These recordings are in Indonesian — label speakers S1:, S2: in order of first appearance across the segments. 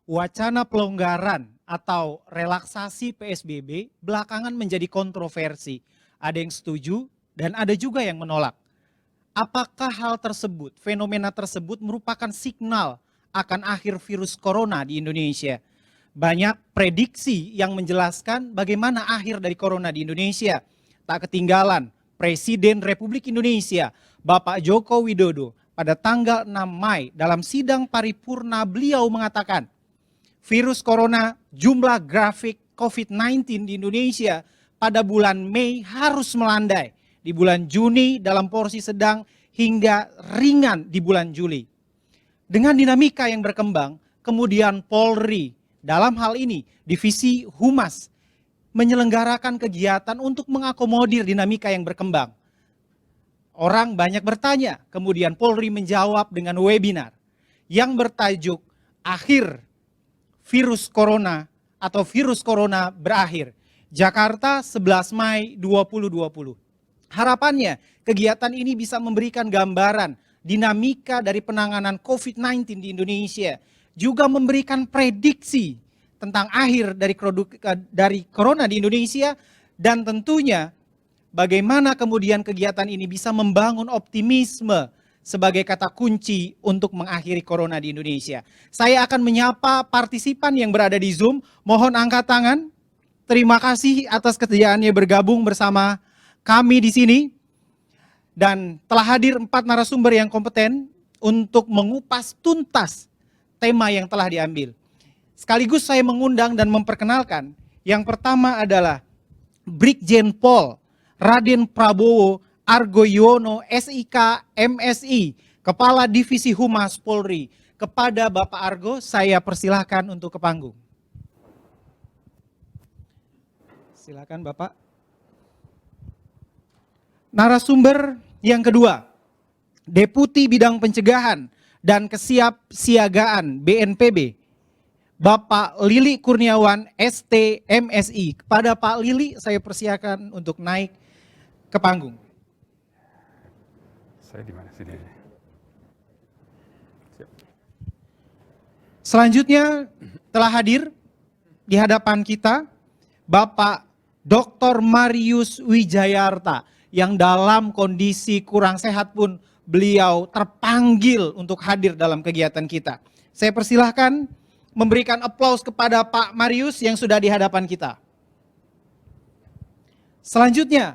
S1: Wacana pelonggaran atau relaksasi PSBB belakangan menjadi kontroversi. Ada yang setuju dan ada juga yang menolak. Apakah hal tersebut, fenomena tersebut merupakan signal akan akhir virus corona di Indonesia? Banyak prediksi yang menjelaskan bagaimana akhir dari corona di Indonesia. Tak ketinggalan, Presiden Republik Indonesia, Bapak Joko Widodo, pada tanggal 6 Mei dalam sidang paripurna beliau mengatakan, virus corona jumlah grafik COVID-19 di Indonesia pada bulan Mei harus melandai. Di bulan Juni dalam porsi sedang hingga ringan di bulan Juli. Dengan dinamika yang berkembang, kemudian Polri dalam hal ini Divisi Humas menyelenggarakan kegiatan untuk mengakomodir dinamika yang berkembang. Orang banyak bertanya, kemudian Polri menjawab dengan webinar yang bertajuk Akhir Virus Corona atau Virus Corona Berakhir. Jakarta 11 Mei 2020. Harapannya kegiatan ini bisa memberikan gambaran dinamika dari penanganan COVID-19 di Indonesia. Juga memberikan prediksi tentang akhir dari corona di Indonesia. Dan tentunya bagaimana kemudian kegiatan ini bisa membangun optimisme sebagai kata kunci untuk mengakhiri corona di Indonesia. Saya akan menyapa partisipan yang berada di Zoom. Mohon angkat tangan. Terima kasih atas kesediaannya bergabung bersama kami di sini. Dan telah hadir 4 narasumber yang kompeten untuk mengupas tuntas tema yang telah diambil. Sekaligus saya mengundang dan memperkenalkan. Yang pertama adalah Brigjen Pol Raden Prabowo Argoyono SIK MSI, Kepala Divisi Humas Polri. Kepada Bapak Argo, saya persilahkan untuk ke panggung. Silakan Bapak. Narasumber yang kedua, Deputi Bidang Pencegahan dan Kesiapsiagaan BNPB, Bapak Lili Kurniawan ST MSI. Kepada Pak Lili, saya persilakan untuk naik ke panggung.
S2: Saya di mana sini? Siap.
S1: Selanjutnya telah hadir di hadapan kita Bapak Dr. Marius Wijayarta yang dalam kondisi kurang sehat pun beliau terpanggil untuk hadir dalam kegiatan kita. Saya persilahkan memberikan aplaus kepada Pak Marius yang sudah di hadapan kita. Selanjutnya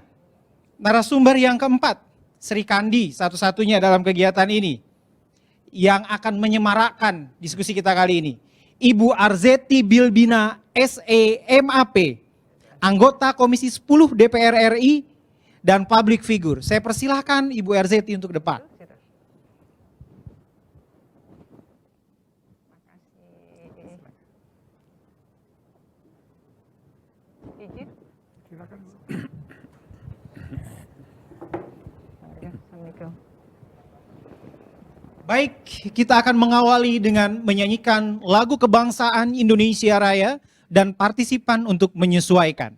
S1: narasumber yang keempat, Sri Kandi satu-satunya dalam kegiatan ini yang akan menyemarakkan diskusi kita kali ini. Ibu Arzeti Bilbina SEMAP, anggota Komisi 10 DPR RI dan public figure. Saya persilahkan Ibu Arzeti untuk depan. Baik, kita akan mengawali dengan menyanyikan lagu kebangsaan Indonesia Raya dan partisipan untuk menyesuaikan.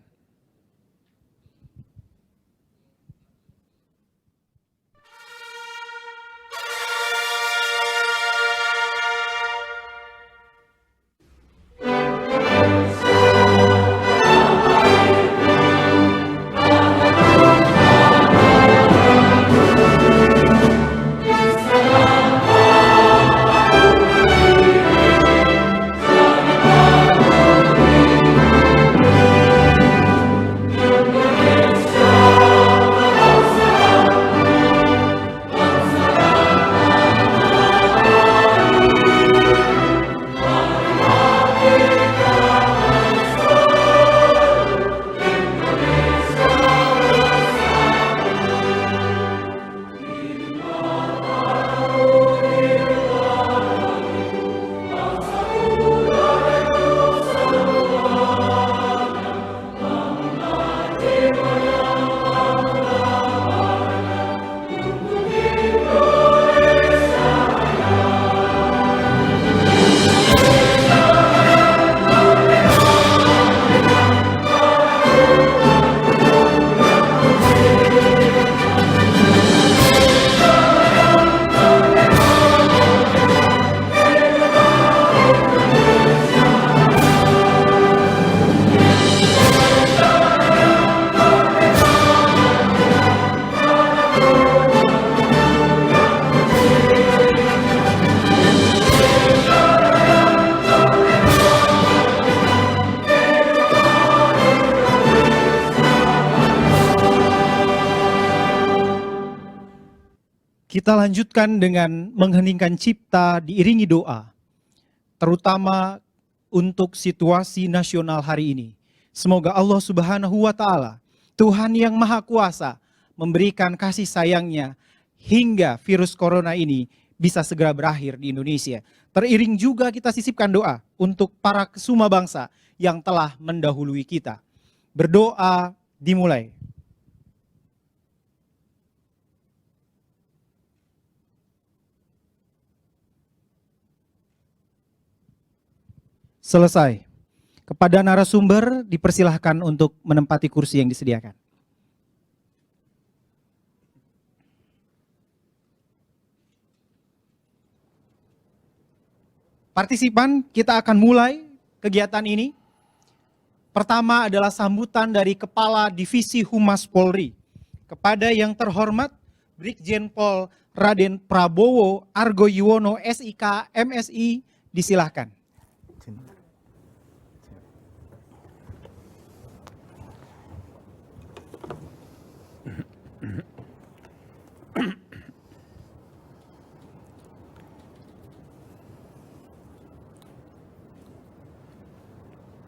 S1: Kita lanjutkan dengan mengheningkan cipta diiringi doa, terutama untuk situasi nasional hari ini. Semoga Allah Subhanahu wa Ta'ala, Tuhan yang Maha Kuasa, memberikan kasih sayangnya hingga virus corona ini bisa segera berakhir di Indonesia. Teriring juga kita sisipkan doa untuk para kesuma bangsa yang telah mendahului kita. Berdoa dimulai. Selesai. Kepada narasumber dipersilahkan untuk menempati kursi yang disediakan. Partisipan, kita akan mulai kegiatan ini. Pertama adalah sambutan dari Kepala Divisi Humas Polri. Kepada yang terhormat Brigjen Pol Raden Prabowo Argo Yuwono SIK MSI, disilahkan.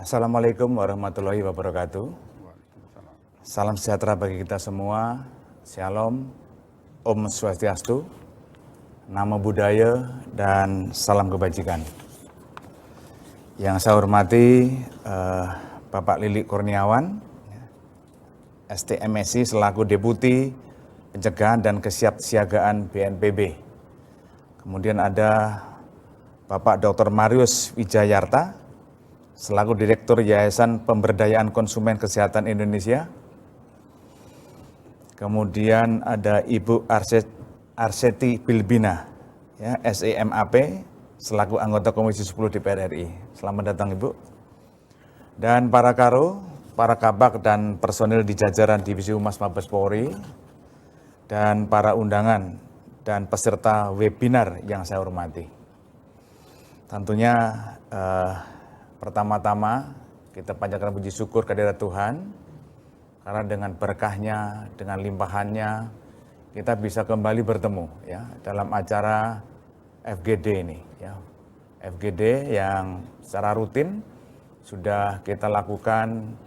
S2: Assalamualaikum warahmatullahi wabarakatuh. Salam sejahtera bagi kita semua. Shalom, Om Swastiastu, Namo Buddhaya, dan salam kebajikan. Yang saya hormati Bapak Lilik Kurniawan, STMSI selaku Deputi Pencegahan dan Kesiapsiagaan BNPB. Kemudian ada Bapak Dr. Marius Wijayarta, selaku Direktur Yayasan Pemberdayaan Konsumen Kesehatan Indonesia. Kemudian ada Ibu Arseti Bilbina, ya, SEMAP, selaku anggota Komisi 10 DPR RI. Selamat datang Ibu. Dan para karo, para kabak dan personil di jajaran Divisi Humas Mabes Polri, dan para undangan dan peserta webinar yang saya hormati. Tentunya pertama-tama kita panjatkan puji syukur kehadirat Tuhan, karena dengan berkahnya, dengan limpahannya, kita bisa kembali bertemu ya dalam acara FGD ini. Ya. FGD yang secara rutin sudah kita lakukan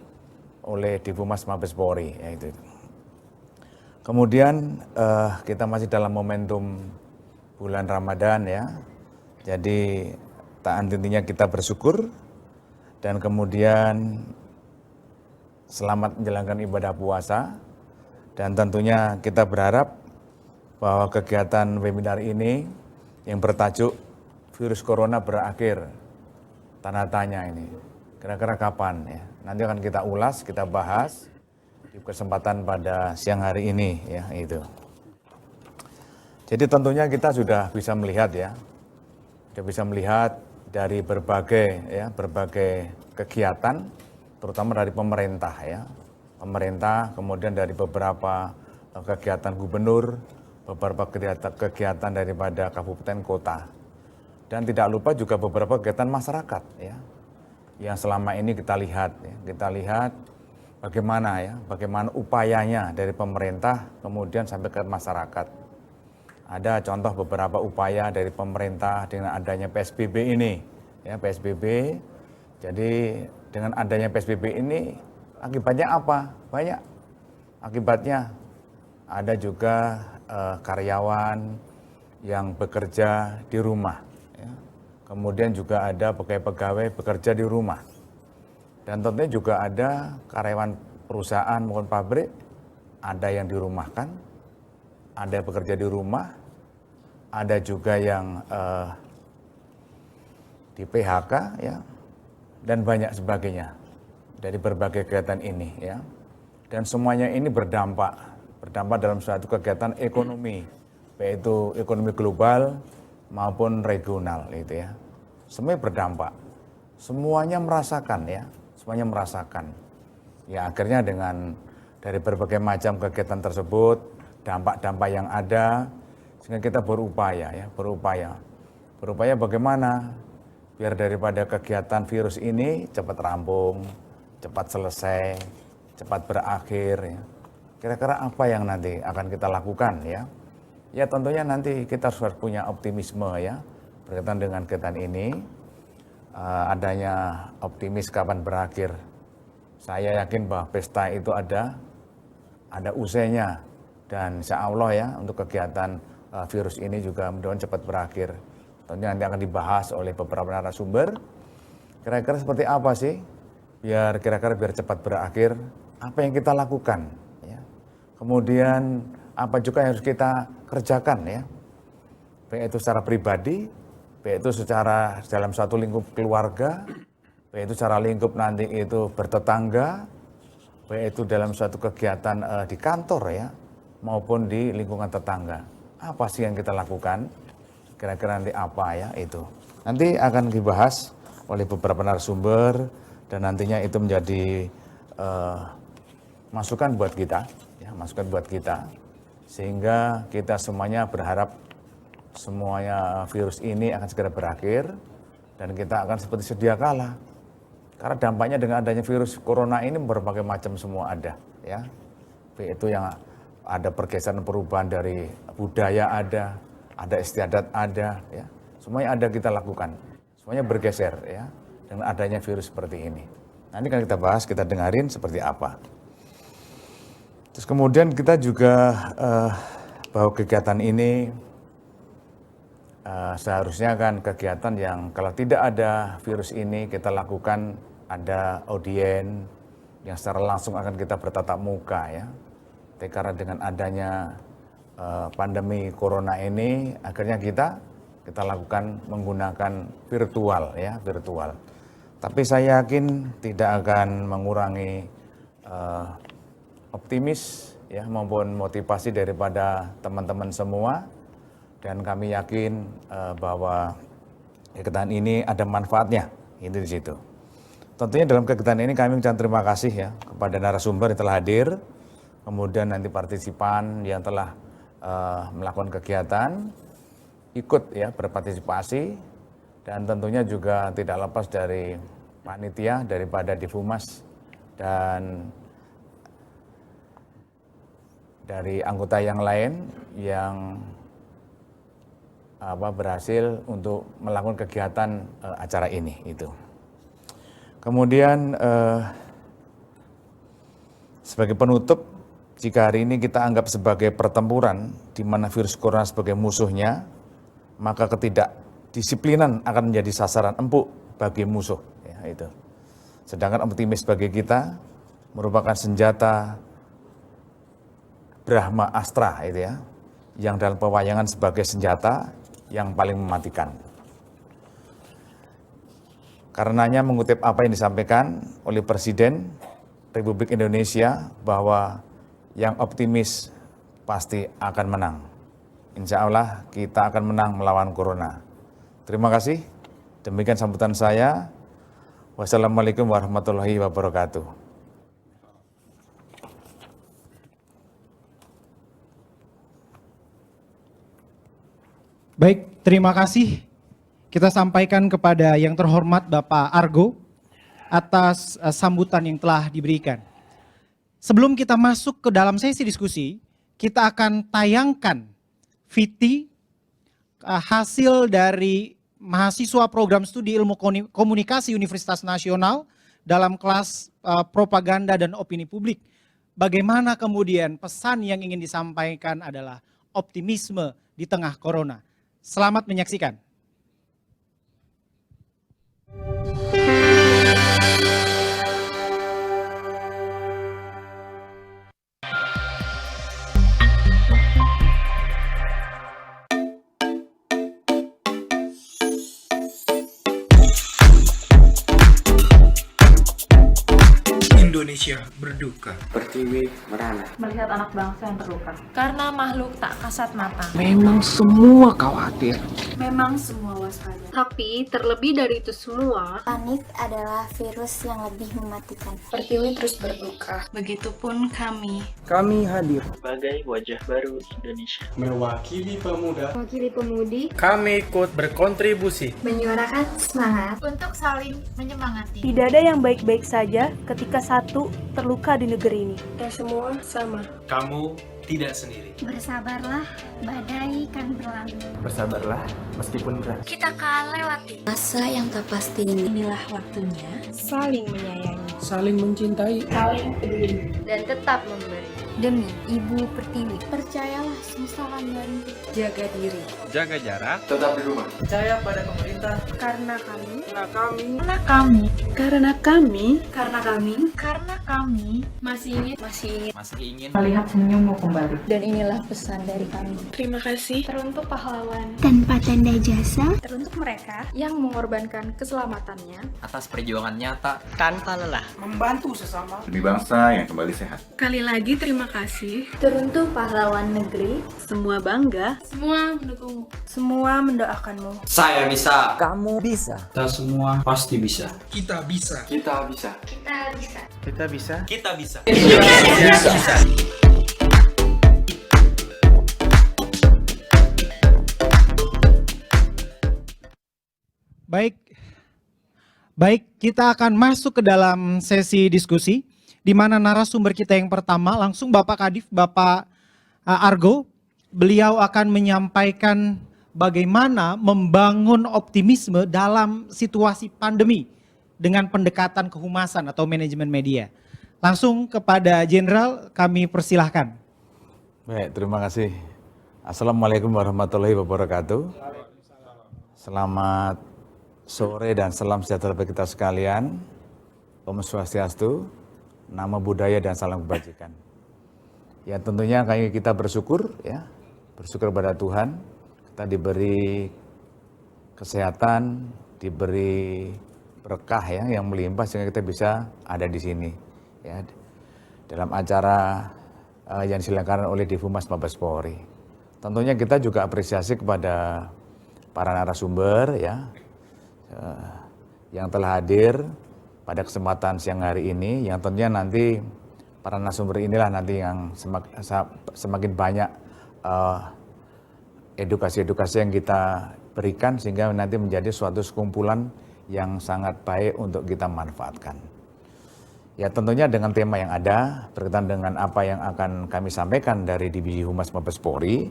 S2: oleh Divhumas Mabes Polri. Ya, itu. Kemudian kita masih dalam momentum bulan Ramadan ya, jadi tak henti-hentinya kita bersyukur. Dan kemudian selamat menjalankan ibadah puasa. Dan tentunya kita berharap bahwa kegiatan webinar ini yang bertajuk virus corona berakhir, tanda tanya ini. Kira-kira kapan ya? Nanti akan kita ulas, kita bahas di kesempatan pada siang hari ini ya itu. Jadi tentunya kita sudah bisa melihat ya. Sudah bisa melihat dari berbagai kegiatan, terutama dari pemerintah ya, kemudian dari beberapa kegiatan gubernur, beberapa kegiatan daripada kabupaten kota, dan tidak lupa juga beberapa kegiatan masyarakat ya, yang selama ini kita lihat bagaimana upayanya dari pemerintah kemudian sampai ke masyarakat. Ada contoh beberapa upaya dari pemerintah dengan adanya PSBB ini, ya PSBB. Jadi dengan adanya PSBB ini akibatnya apa? Banyak. Akibatnya ada juga karyawan yang bekerja di rumah. Ya. Kemudian juga ada pegawai-pegawai bekerja di rumah. Dan tentunya juga ada karyawan perusahaan maupun pabrik, ada yang dirumahkan, ada yang bekerja di rumah, ada juga yang di PHK ya, dan banyak sebagainya dari berbagai kegiatan ini ya. Dan semuanya ini berdampak dalam suatu kegiatan ekonomi, yaitu ekonomi global maupun regional itu ya. Semuanya berdampak. Semuanya merasakan ya, semuanya merasakan. Ya akhirnya dengan dari berbagai macam kegiatan tersebut, dampak-dampak yang ada, sehingga kita berupaya bagaimana biar daripada kegiatan virus ini cepat rampung, cepat selesai, cepat berakhir. Ya. Kira-kira apa yang nanti akan kita lakukan ya, Ya tentunya nanti kita harus punya optimisme ya berkaitan dengan kegiatan ini. Adanya optimis kapan berakhir. Saya yakin bahwa pesta itu ada usainya, dan insya Allah ya untuk kegiatan virus ini juga mudah-mudahan cepat berakhir. Tentunya nanti akan dibahas oleh beberapa narasumber. Kira-kira seperti apa sih biar cepat berakhir? Apa yang kita lakukan? Ya. Kemudian apa juga yang harus kita kerjakan ya? Baik itu secara pribadi, baik itu secara dalam satu lingkup keluarga, baik itu secara lingkup nanti itu bertetangga, baik itu dalam suatu kegiatan di kantor ya, maupun di lingkungan tetangga. Apa sih yang kita lakukan? Kira-kira nanti apa ya itu? Nanti akan dibahas oleh beberapa narasumber dan nantinya itu menjadi masukan buat kita, ya, masukan buat kita, sehingga kita semuanya berharap semuanya virus ini akan segera berakhir dan kita akan seperti sedia kala. Karena dampaknya dengan adanya virus corona ini berbagai macam semua ada, ya. Itu yang ada pergeseran perubahan dari budaya ada istiadat ada, ya. Semuanya ada kita lakukan. Semuanya bergeser ya dengan adanya virus seperti ini. Nanti kan kita bahas, kita dengarin seperti apa. Terus kemudian kita juga bahwa kegiatan ini seharusnya kan kegiatan yang kalau tidak ada virus ini kita lakukan ada audien yang secara langsung akan kita bertatap muka ya. Tapi karena dengan adanya pandemi corona ini akhirnya kita lakukan menggunakan virtual ya, virtual. Tapi saya yakin tidak akan mengurangi optimis ya maupun motivasi daripada teman-teman semua, dan kami yakin bahwa kegiatan ini ada manfaatnya, itu di situ. Tentunya dalam kegiatan ini kami mengucapkan terima kasih ya kepada narasumber yang telah hadir, kemudian nanti partisipan yang telah melakukan kegiatan, ikut ya berpartisipasi, dan tentunya juga tidak lepas dari panitia daripada Difumas dan dari anggota yang lain yang berhasil untuk melakukan kegiatan acara ini itu. Kemudian sebagai penutup, jika hari ini kita anggap sebagai pertempuran di mana virus corona sebagai musuhnya, maka ketidakdisiplinan akan menjadi sasaran empuk bagi musuh. Ya, itu. Sedangkan optimis bagi kita merupakan senjata Brahma Astra itu ya, yang dalam pewayangan sebagai senjata yang paling mematikan. Karenanya mengutip apa yang disampaikan oleh Presiden Republik Indonesia bahwa yang optimis pasti akan menang. Insya Allah kita akan menang melawan corona. Terima kasih. Demikian sambutan saya. Wassalamualaikum warahmatullahi wabarakatuh.
S1: Baik, terima kasih. Kita sampaikan kepada yang terhormat Bapak Argo atas sambutan yang telah diberikan. Sebelum kita masuk ke dalam sesi diskusi, kita akan tayangkan VT hasil dari mahasiswa program studi ilmu komunikasi Universitas Nasional dalam kelas propaganda dan opini publik. Bagaimana kemudian pesan yang ingin disampaikan adalah optimisme di tengah corona. Selamat menyaksikan.
S3: Indonesia berduka.
S4: Pertiwi merana.
S5: Melihat anak bangsa yang terluka.
S6: Karena makhluk tak kasat mata.
S7: Memang semua khawatir.
S5: Memang semua waspada.
S8: Tapi terlebih dari itu semua,
S9: panik adalah virus yang lebih mematikan.
S10: Pertiwi terus berduka.
S6: Begitupun kami.
S7: Kami hadir
S11: sebagai wajah baru Indonesia.
S3: Mewakili pemuda.
S8: Mewakili pemudi.
S3: Kami ikut berkontribusi.
S9: Menyuarakan semangat.
S6: Untuk saling menyemangati.
S12: Tidak ada yang baik-baik saja ketika satu terluka di negeri ini.
S10: Kita semua sama.
S3: Kamu, tidak sendiri.
S9: Bersabarlah, badai kan berlalu.
S3: Bersabarlah, meskipun berat.
S6: Kita akan lewati
S10: Masa yang tak pasti ini.
S6: inilah waktunya
S5: Saling menyayangi.
S7: Saling mencintai.
S5: Saling peduli.
S8: Dan tetap memberi.
S9: Demi Ibu Pertiwi.
S6: percayalah semesta akan bantu.
S5: Jaga diri.
S3: Jaga jarak.
S11: Tetap di rumah.
S3: Percaya pada pemerintah.
S5: Karena kami.
S6: Karena kami
S5: Karena kami.
S8: Karena kami
S6: karena kami
S5: Masih ingin. Melihat senyummu kembali.
S10: Dan inilah pesan dari kami.
S5: Terima kasih.
S6: teruntuk pahlawan,
S9: Tanpa tanda jasa.
S6: teruntuk mereka
S5: Yang mengorbankan keselamatannya.
S3: Atas perjuangan nyata.
S7: Tanpa lelah.
S3: Membantu sesama.
S2: Demi bangsa yang kembali sehat.
S5: Kali lagi terima kasih.
S8: teruntuk pahlawan negeri.
S5: Semua bangga.
S6: semua mendukungmu.
S5: Semua mendoakanmu.
S3: Saya bisa.
S7: Kamu bisa.
S3: Kita semua pasti bisa.
S11: Kita bisa.
S6: Kita bisa.
S3: Kita bisa. Kita bisa.
S1: Baik, baik, kita akan masuk ke dalam sesi diskusi, di mana narasumber kita yang pertama langsung Bapak Kadif, Bapak Argo, beliau akan menyampaikan bagaimana membangun optimisme dalam situasi pandemi dengan pendekatan kehumasan atau manajemen media. Langsung kepada Jenderal kami persilahkan.
S2: Baik, terima kasih. Assalamualaikum warahmatullahi wabarakatuh. Selamat sore dan salam sejahtera bagi kita sekalian. Om Swastiastu, nama budaya dan salam kebajikan. Ya tentunya kita bersyukur ya, bersyukur pada Tuhan. Kita diberi kesehatan, diberi berkah ya yang melimpah sehingga kita bisa ada di sini ya dalam acara yang diselenggarakan oleh Divhumas Mabes Polri. Tentunya kita juga apresiasi kepada para narasumber ya yang telah hadir pada kesempatan siang hari ini, yang tentunya nanti para narasumber inilah nanti yang semakin banyak edukasi-edukasi yang kita berikan sehingga nanti menjadi suatu sekumpulan yang sangat baik untuk kita manfaatkan. Ya tentunya dengan tema yang ada, berkaitan dengan apa yang akan kami sampaikan dari Divisi Humas Mabes Polri,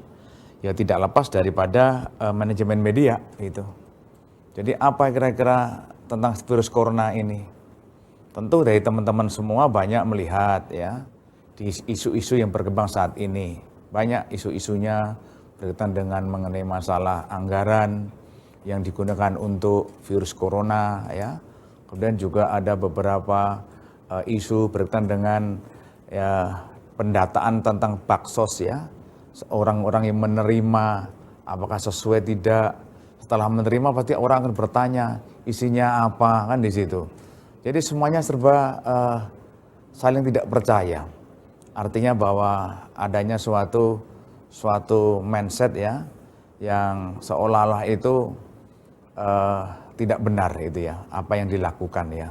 S2: ya tidak lepas daripada manajemen media gitu. Jadi apa kira-kira tentang virus corona ini? Tentu dari teman-teman semua banyak melihat ya di isu-isu yang berkembang saat ini. Banyak isu-isunya berkaitan dengan mengenai masalah anggaran yang digunakan untuk virus corona ya. Kemudian juga ada beberapa isu berkaitan dengan ya pendataan tentang baksos ya. Orang-orang yang menerima apakah sesuai tidak. Setelah menerima pasti orang akan bertanya isinya apa kan di situ. Jadi semuanya serba saling tidak percaya. Artinya bahwa adanya suatu mindset ya yang seolah-olah itu tidak benar itu ya apa yang dilakukan ya.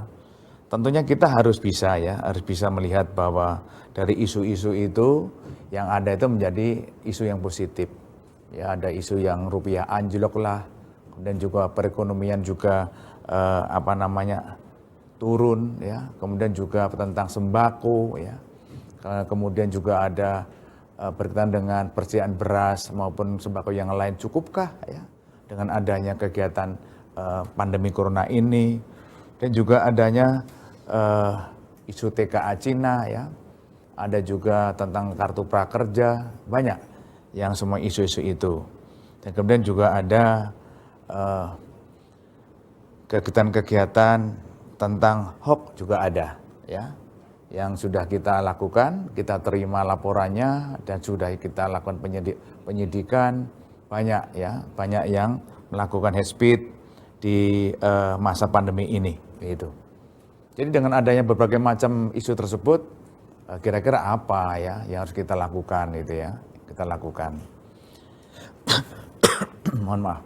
S2: Tentunya kita harus bisa melihat bahwa dari isu-isu itu yang ada itu menjadi isu yang positif. Ya ada isu yang rupiah anjlok lah, kemudian juga perekonomian juga turun ya, kemudian juga tentang sembako ya. Kemudian juga ada berkaitan dengan persediaan beras maupun sembako yang lain cukupkah ya dengan adanya kegiatan pandemi corona ini, dan juga adanya isu TKA Cina ya, ada juga tentang kartu prakerja, banyak yang semua isu-isu itu. Dan kemudian juga ada kegiatan-kegiatan tentang hoax juga ada ya, yang sudah kita lakukan, kita terima laporannya dan sudah kita lakukan penyidikan, banyak yang melakukan hate speech di masa pandemi ini gitu. Jadi dengan adanya berbagai macam isu tersebut, kira-kira apa ya yang harus kita lakukan itu ya, kita lakukan. Mohon maaf.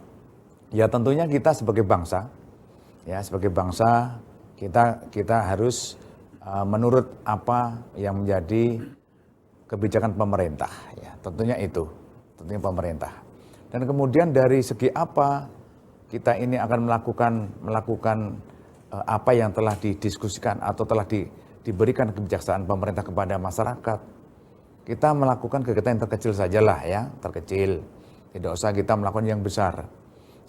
S2: Ya tentunya kita sebagai bangsa, kita harus menurut apa yang menjadi kebijakan pemerintah ya, tentunya pemerintah. Dan kemudian dari segi apa kita ini akan melakukan apa yang telah didiskusikan atau telah diberikan kebijaksanaan pemerintah kepada masyarakat. kita melakukan kegiatan yang terkecil sajalah ya, terkecil. Tidak usah kita melakukan yang besar.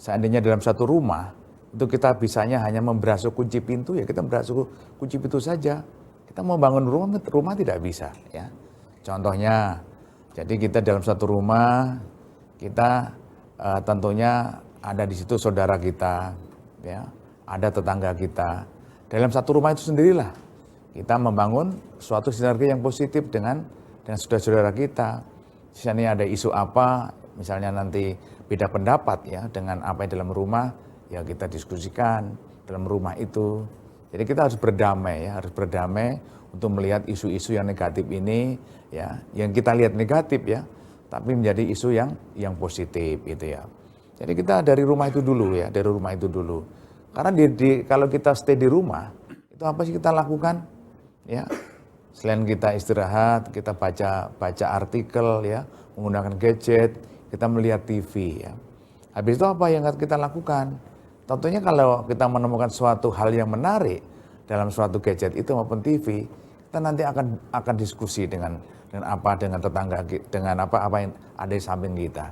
S2: Seandainya dalam satu rumah, itu kita bisanya hanya memberasuh kunci pintu, ya kita memberasuh kunci pintu saja. Kita mau bangun rumah tidak bisa ya. Contohnya, jadi kita dalam satu rumah, kita tentunya ada di situ saudara kita, ya, ada tetangga kita. Dalam satu rumah itu sendirilah kita membangun suatu sinergi yang positif dengan saudara-saudara kita. Di sana ada isu apa, misalnya nanti beda pendapat ya dengan apa yang dalam rumah, ya kita diskusikan dalam rumah itu. Jadi kita harus berdamai ya, harus berdamai untuk melihat isu-isu yang negatif ini ya, yang kita lihat negatif ya, tapi menjadi isu yang positif gitu ya. Jadi kita dari rumah itu dulu ya, dari rumah itu dulu. Karena kalau kita stay di rumah, itu apa sih kita lakukan? Ya, selain kita istirahat, kita baca artikel ya, menggunakan gadget, kita melihat TV ya. Habis itu apa yang kita lakukan? Tentunya kalau kita menemukan suatu hal yang menarik dalam suatu gadget itu maupun TV, kita nanti akan diskusi dengan tetangga, dengan apa yang ada di samping kita.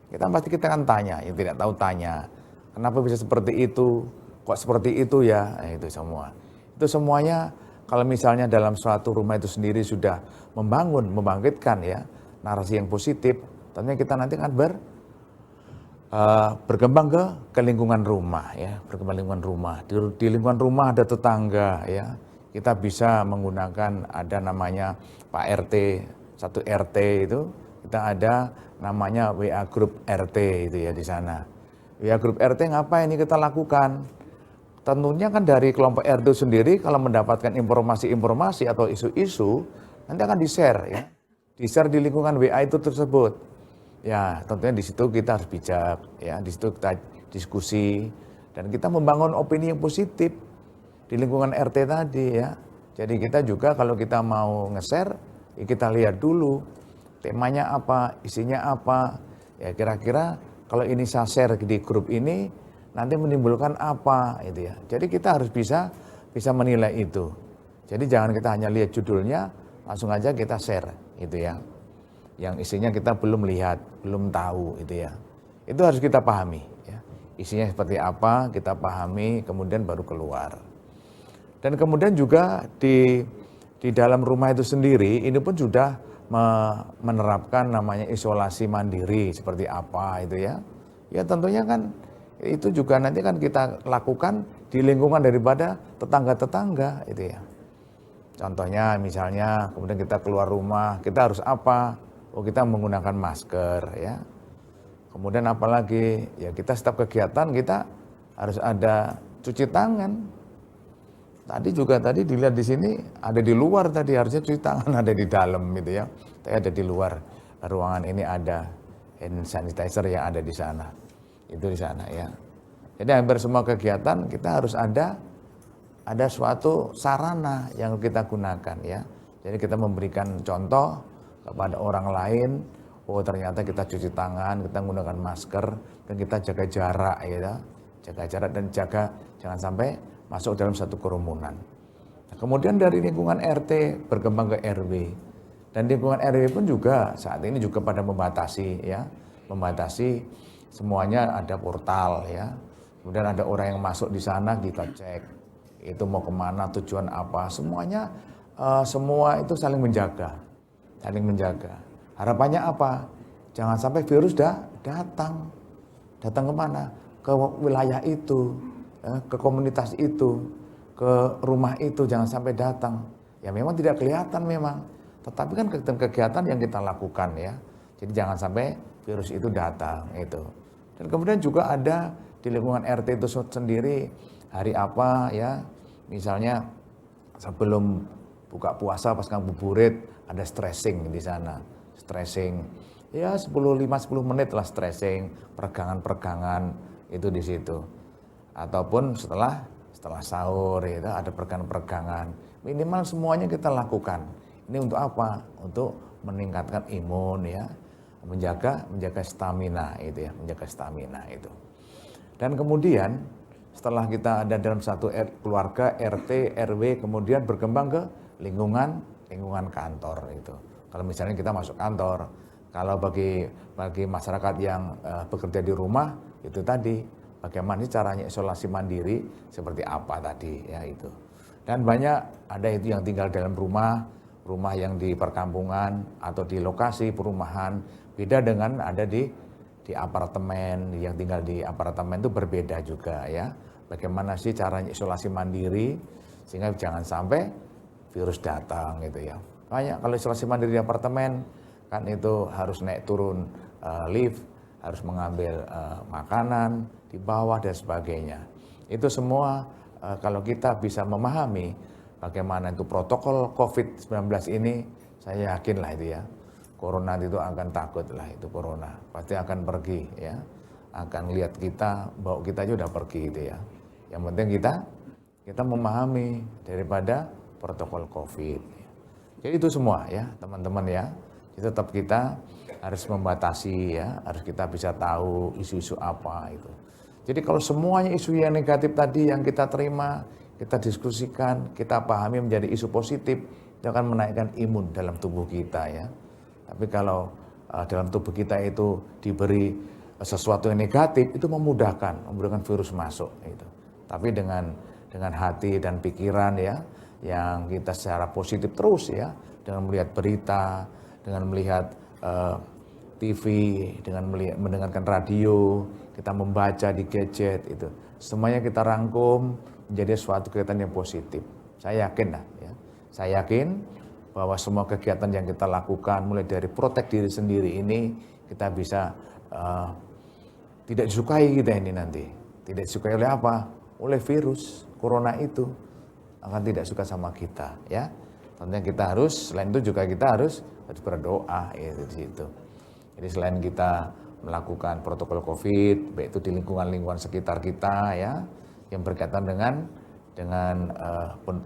S2: Kita akan tanya, yang tidak tahu tanya, kenapa bisa seperti itu? Kok seperti itu ya? Itu semua. Itu semuanya kalau misalnya dalam suatu rumah itu sendiri sudah membangkitkan ya narasi yang positif, tentunya kita nanti akan berkembang ke lingkungan rumah ya, berkembang lingkungan rumah. Di lingkungan rumah ada tetangga ya. Kita bisa menggunakan ada namanya Pak RT, satu RT itu, kita ada namanya WA Group RT itu ya di sana. WA Group RT ngapain ini kita lakukan? Tentunya kan dari kelompok RT sendiri kalau mendapatkan informasi-informasi atau isu-isu nanti akan di-share ya. Di-share di lingkungan WA itu tersebut. Ya, tentunya di situ kita harus bijak ya, di situ kita diskusi dan kita membangun opini yang positif di lingkungan RT tadi ya. Jadi kita juga kalau kita mau nge-share, ya kita lihat dulu temanya apa, isinya apa. Ya kira-kira kalau ini saya share di grup ini nanti menimbulkan apa itu ya. Jadi kita harus bisa menilai itu. Jadi jangan kita hanya lihat judulnya, langsung aja kita share itu ya. Yang isinya kita belum lihat, belum tahu itu ya. Itu harus kita pahami ya. Isinya seperti apa, kita pahami, kemudian baru keluar. Dan kemudian juga di dalam rumah itu sendiri, ini pun sudah menerapkan namanya isolasi mandiri seperti apa itu ya. Ya tentunya kan itu juga nanti kan kita lakukan di lingkungan daripada tetangga-tetangga itu ya. Contohnya misalnya kemudian kita keluar rumah, kita harus apa? Oh kita menggunakan masker ya. Kemudian apalagi ya kita setiap kegiatan kita harus ada cuci tangan. Tadi dilihat di sini ada di luar tadi harusnya cuci tangan ada di dalam gitu ya. Tapi ada di luar ruangan ini ada hand sanitizer yang ada di sana. Itu di sana ya. Jadi hampir semua kegiatan kita harus ada suatu sarana yang kita gunakan ya. Jadi kita memberikan contoh kepada orang lain, oh ternyata kita cuci tangan, kita menggunakan masker dan kita jaga jarak ya. Jaga jarak dan jangan sampai masuk dalam satu kerumunan. Nah, kemudian dari lingkungan RT berkembang ke RW. Dan lingkungan RW pun juga saat ini juga pada membatasi ya. Membatasi semuanya ada portal ya. Kemudian ada orang yang masuk di sana kita cek. Itu mau kemana, tujuan apa. Semuanya, semua itu saling menjaga. Saling menjaga. Harapannya apa? Jangan sampai virus datang. Datang kemana? Ke wilayah itu. Ke komunitas itu. Ke rumah itu. Jangan sampai datang. Ya memang tidak kelihatan memang. Tetapi kan kegiatan yang kita lakukan ya. Jadi jangan sampai virus itu datang itu. Dan kemudian juga ada di lingkungan RT itu sendiri hari apa ya, misalnya sebelum buka puasa pas ngabuburit ada stressing di sana. Stressing ya 5-10 menit lah stressing, peregangan-peregangan itu di situ. Ataupun setelah sahur itu ada peregangan-peregangan. Minimal semuanya kita lakukan. Ini untuk apa? Untuk meningkatkan imun ya. Menjaga stamina itu ya, menjaga stamina itu. Dan kemudian setelah kita ada dalam satu keluarga RT, RW, kemudian berkembang ke lingkungan kantor itu. Kalau misalnya kita masuk kantor, kalau bagi masyarakat yang bekerja di rumah, itu tadi bagaimana sih caranya isolasi mandiri seperti apa tadi ya itu. Dan banyak ada itu yang tinggal dalam rumah yang di perkampungan atau di lokasi perumahan, beda dengan ada di apartemen, yang tinggal di apartemen itu berbeda juga ya. Bagaimana sih caranya isolasi mandiri sehingga jangan sampai virus datang gitu ya. Banyak kalau isolasi mandiri di apartemen kan itu harus naik turun lift, harus mengambil makanan di bawah dan sebagainya. Itu semua kalau kita bisa memahami bagaimana itu protokol COVID-19 ini, saya yakin lah itu ya, corona itu akan takut lah itu corona, pasti akan pergi ya, akan lihat kita, bawa kita aja udah pergi itu ya. Yang penting kita memahami daripada protokol COVID. Jadi itu semua ya teman-teman ya, tetap kita harus membatasi ya, harus kita bisa tahu isu-isu apa itu. Jadi kalau semuanya isu yang negatif tadi yang kita terima, kita diskusikan, kita pahami menjadi isu positif, itu akan menaikkan imun dalam tubuh kita ya. Tapi kalau dalam tubuh kita itu diberi sesuatu yang negatif, itu memudahkan virus masuk itu. Tapi dengan hati dan pikiran ya, yang kita secara positif terus ya, dengan melihat berita, dengan melihat TV, dengan mendengarkan radio, kita membaca di gadget itu, semuanya kita rangkum menjadi suatu kegiatan yang positif. Saya yakin lah ya, saya yakin bahwa semua kegiatan yang kita lakukan mulai dari protek diri sendiri ini kita bisa tidak disukai kita ini nanti, tidak disukai oleh apa? Oleh virus corona itu akan tidak suka sama kita ya. Tentunya kita harus, selain itu juga kita harus berdoa ya di situ. Jadi selain kita melakukan protokol COVID, baik itu di lingkungan sekitar kita ya, yang berkaitan dengan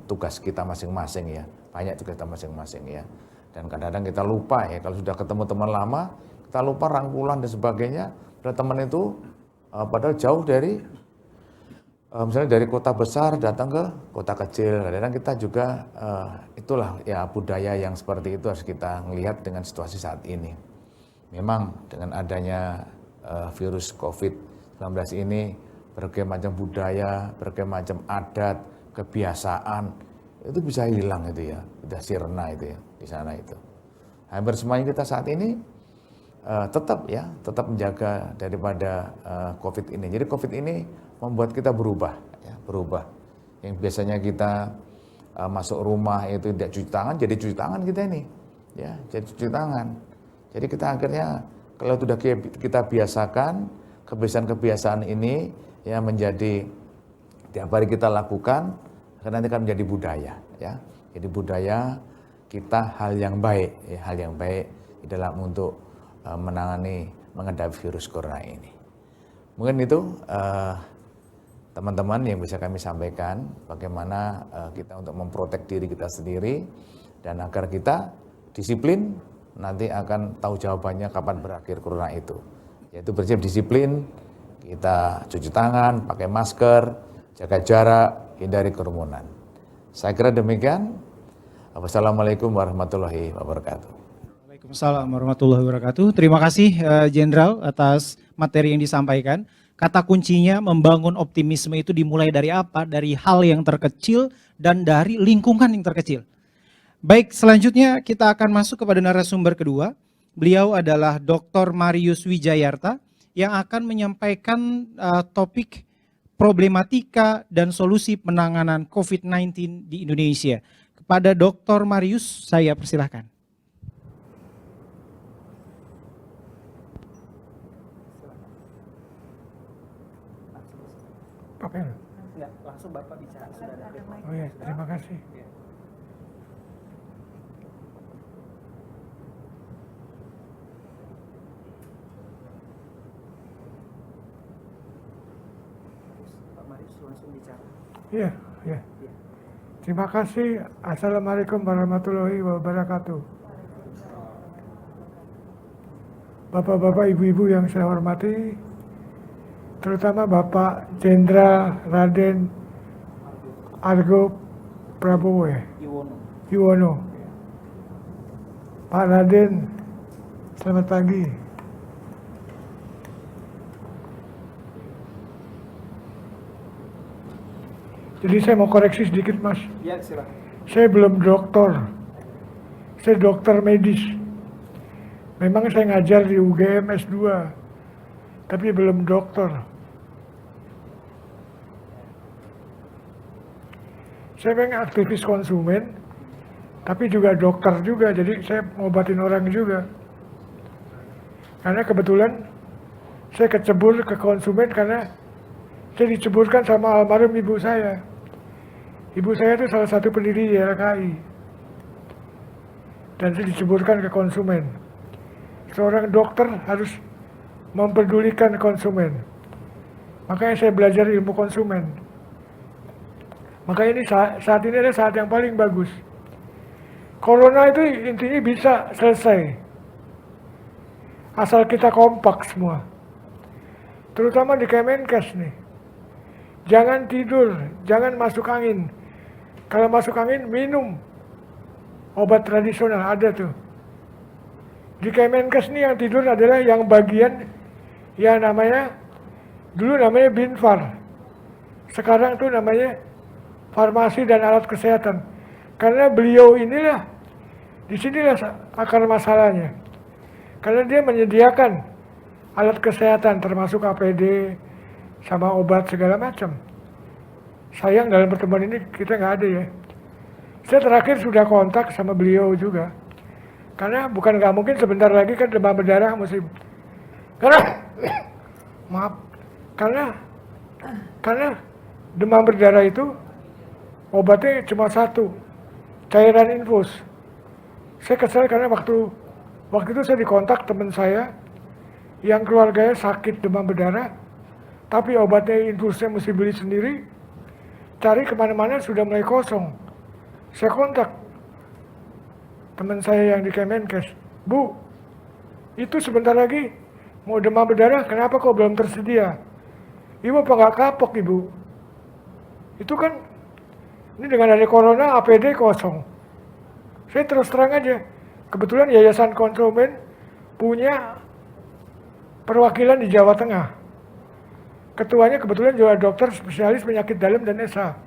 S2: tugas kita masing-masing ya, banyak tugas kita masing-masing ya. Dan kadang-kadang kita lupa ya, kalau sudah ketemu teman lama, kita lupa rangkulan dan sebagainya. Dan teman itu padahal jauh dari, misalnya dari kota besar datang ke kota kecil. Kadang-kadang kita juga itulah ya budaya yang seperti itu harus kita melihat dengan situasi saat ini. Memang dengan adanya virus COVID-19 ini, berbagai macam budaya, berbagai macam adat, kebiasaan, itu bisa hilang itu ya, sudah sirna itu ya, di sana itu. Hampir semuanya kita saat ini tetap menjaga daripada COVID ini. Jadi COVID ini membuat kita berubah. Yang biasanya kita masuk rumah itu tidak cuci tangan, jadi cuci tangan kita ini. Ya, jadi cuci tangan. Jadi kita akhirnya kalau sudah kita biasakan kebiasaan-kebiasaan ini ya menjadi tiap hari kita lakukan, karena nanti akan menjadi budaya ya. Jadi budaya kita hal yang baik dalam untuk menghadapi virus corona ini. Mungkin itu teman-teman yang bisa kami sampaikan bagaimana kita untuk memprotek diri kita sendiri dan agar kita disiplin, nanti akan tahu jawabannya kapan berakhir corona itu. Yaitu bersiap disiplin, kita cuci tangan, pakai masker, jaga jarak, hindari kerumunan. Saya kira demikian. Wassalamualaikum warahmatullahi wabarakatuh.
S1: Waalaikumsalam warahmatullahi wabarakatuh. Terima kasih Jenderal atas materi yang disampaikan. Kata kuncinya membangun optimisme itu dimulai dari apa? Dari hal yang terkecil dan dari lingkungan yang terkecil. Baik, selanjutnya kita akan masuk kepada narasumber kedua. Beliau adalah Dr. Marius Wijayarta yang akan menyampaikan topik problematika dan solusi penanganan COVID-19 di Indonesia. Kepada Dr. Marius, saya persilahkan. Langsung Bapak bicara.
S4: Oh ya, terima kasih. Iya. Terima kasih. Assalamualaikum warahmatullahi wabarakatuh. Bapak-bapak, ibu-ibu yang saya hormati, terutama Bapak Jenderal Raden Argo Prabowo Yuwono. Pak Raden, selamat pagi. Jadi saya mau koreksi sedikit, Mas.
S3: Ya, silakan.
S4: Saya belum doktor. Saya dokter medis. Memang saya ngajar di UGM S2, tapi belum dokter. Saya memang aktivis konsumen, tapi juga dokter juga, jadi saya ngobatin orang juga. Karena kebetulan saya kecebur ke konsumen karena saya diceburkan sama almarhum ibu saya. Ibu saya itu salah satu pendiri YLKI. Dan saya diceburkan ke konsumen. Seorang dokter harus mempedulikan konsumen. Makanya saya belajar ilmu konsumen. Makanya ini saat ini adalah saat yang paling bagus. Corona itu intinya bisa selesai. Asal kita kompak semua. Terutama di Kemenkes nih. Jangan tidur, jangan masuk angin. Kalau masuk angin, minum obat tradisional, ada tuh. Di Kemenkes nih yang tidur adalah yang bagian yang namanya, dulu namanya Binfar. Sekarang tuh namanya Farmasi dan Alat Kesehatan. Karena beliau inilah, disinilah akar masalahnya. Karena dia menyediakan alat kesehatan termasuk APD sama obat segala macam. Sayang dalam pertemuan ini kita nggak ada ya. Saya terakhir sudah kontak sama beliau juga. Karena bukan nggak mungkin sebentar lagi kan demam berdarah musim. Karena demam berdarah itu obatnya cuma satu, cairan infus. Saya kesal karena waktu itu saya dikontak teman saya yang keluarganya sakit demam berdarah, tapi obatnya infusnya mesti beli sendiri. Cari kemana-mana sudah mulai kosong. Saya kontak teman saya yang di Kemenkes, Bu, itu sebentar lagi mau demam berdarah, kenapa kok belum tersedia? Ibu apa nggak kapok ibu? Itu kan, ini dengan ada corona APD kosong. Saya terus terang aja, kebetulan Yayasan Konsumen punya perwakilan di Jawa Tengah. Ketuanya kebetulan juga dokter spesialis penyakit dalam dan SH.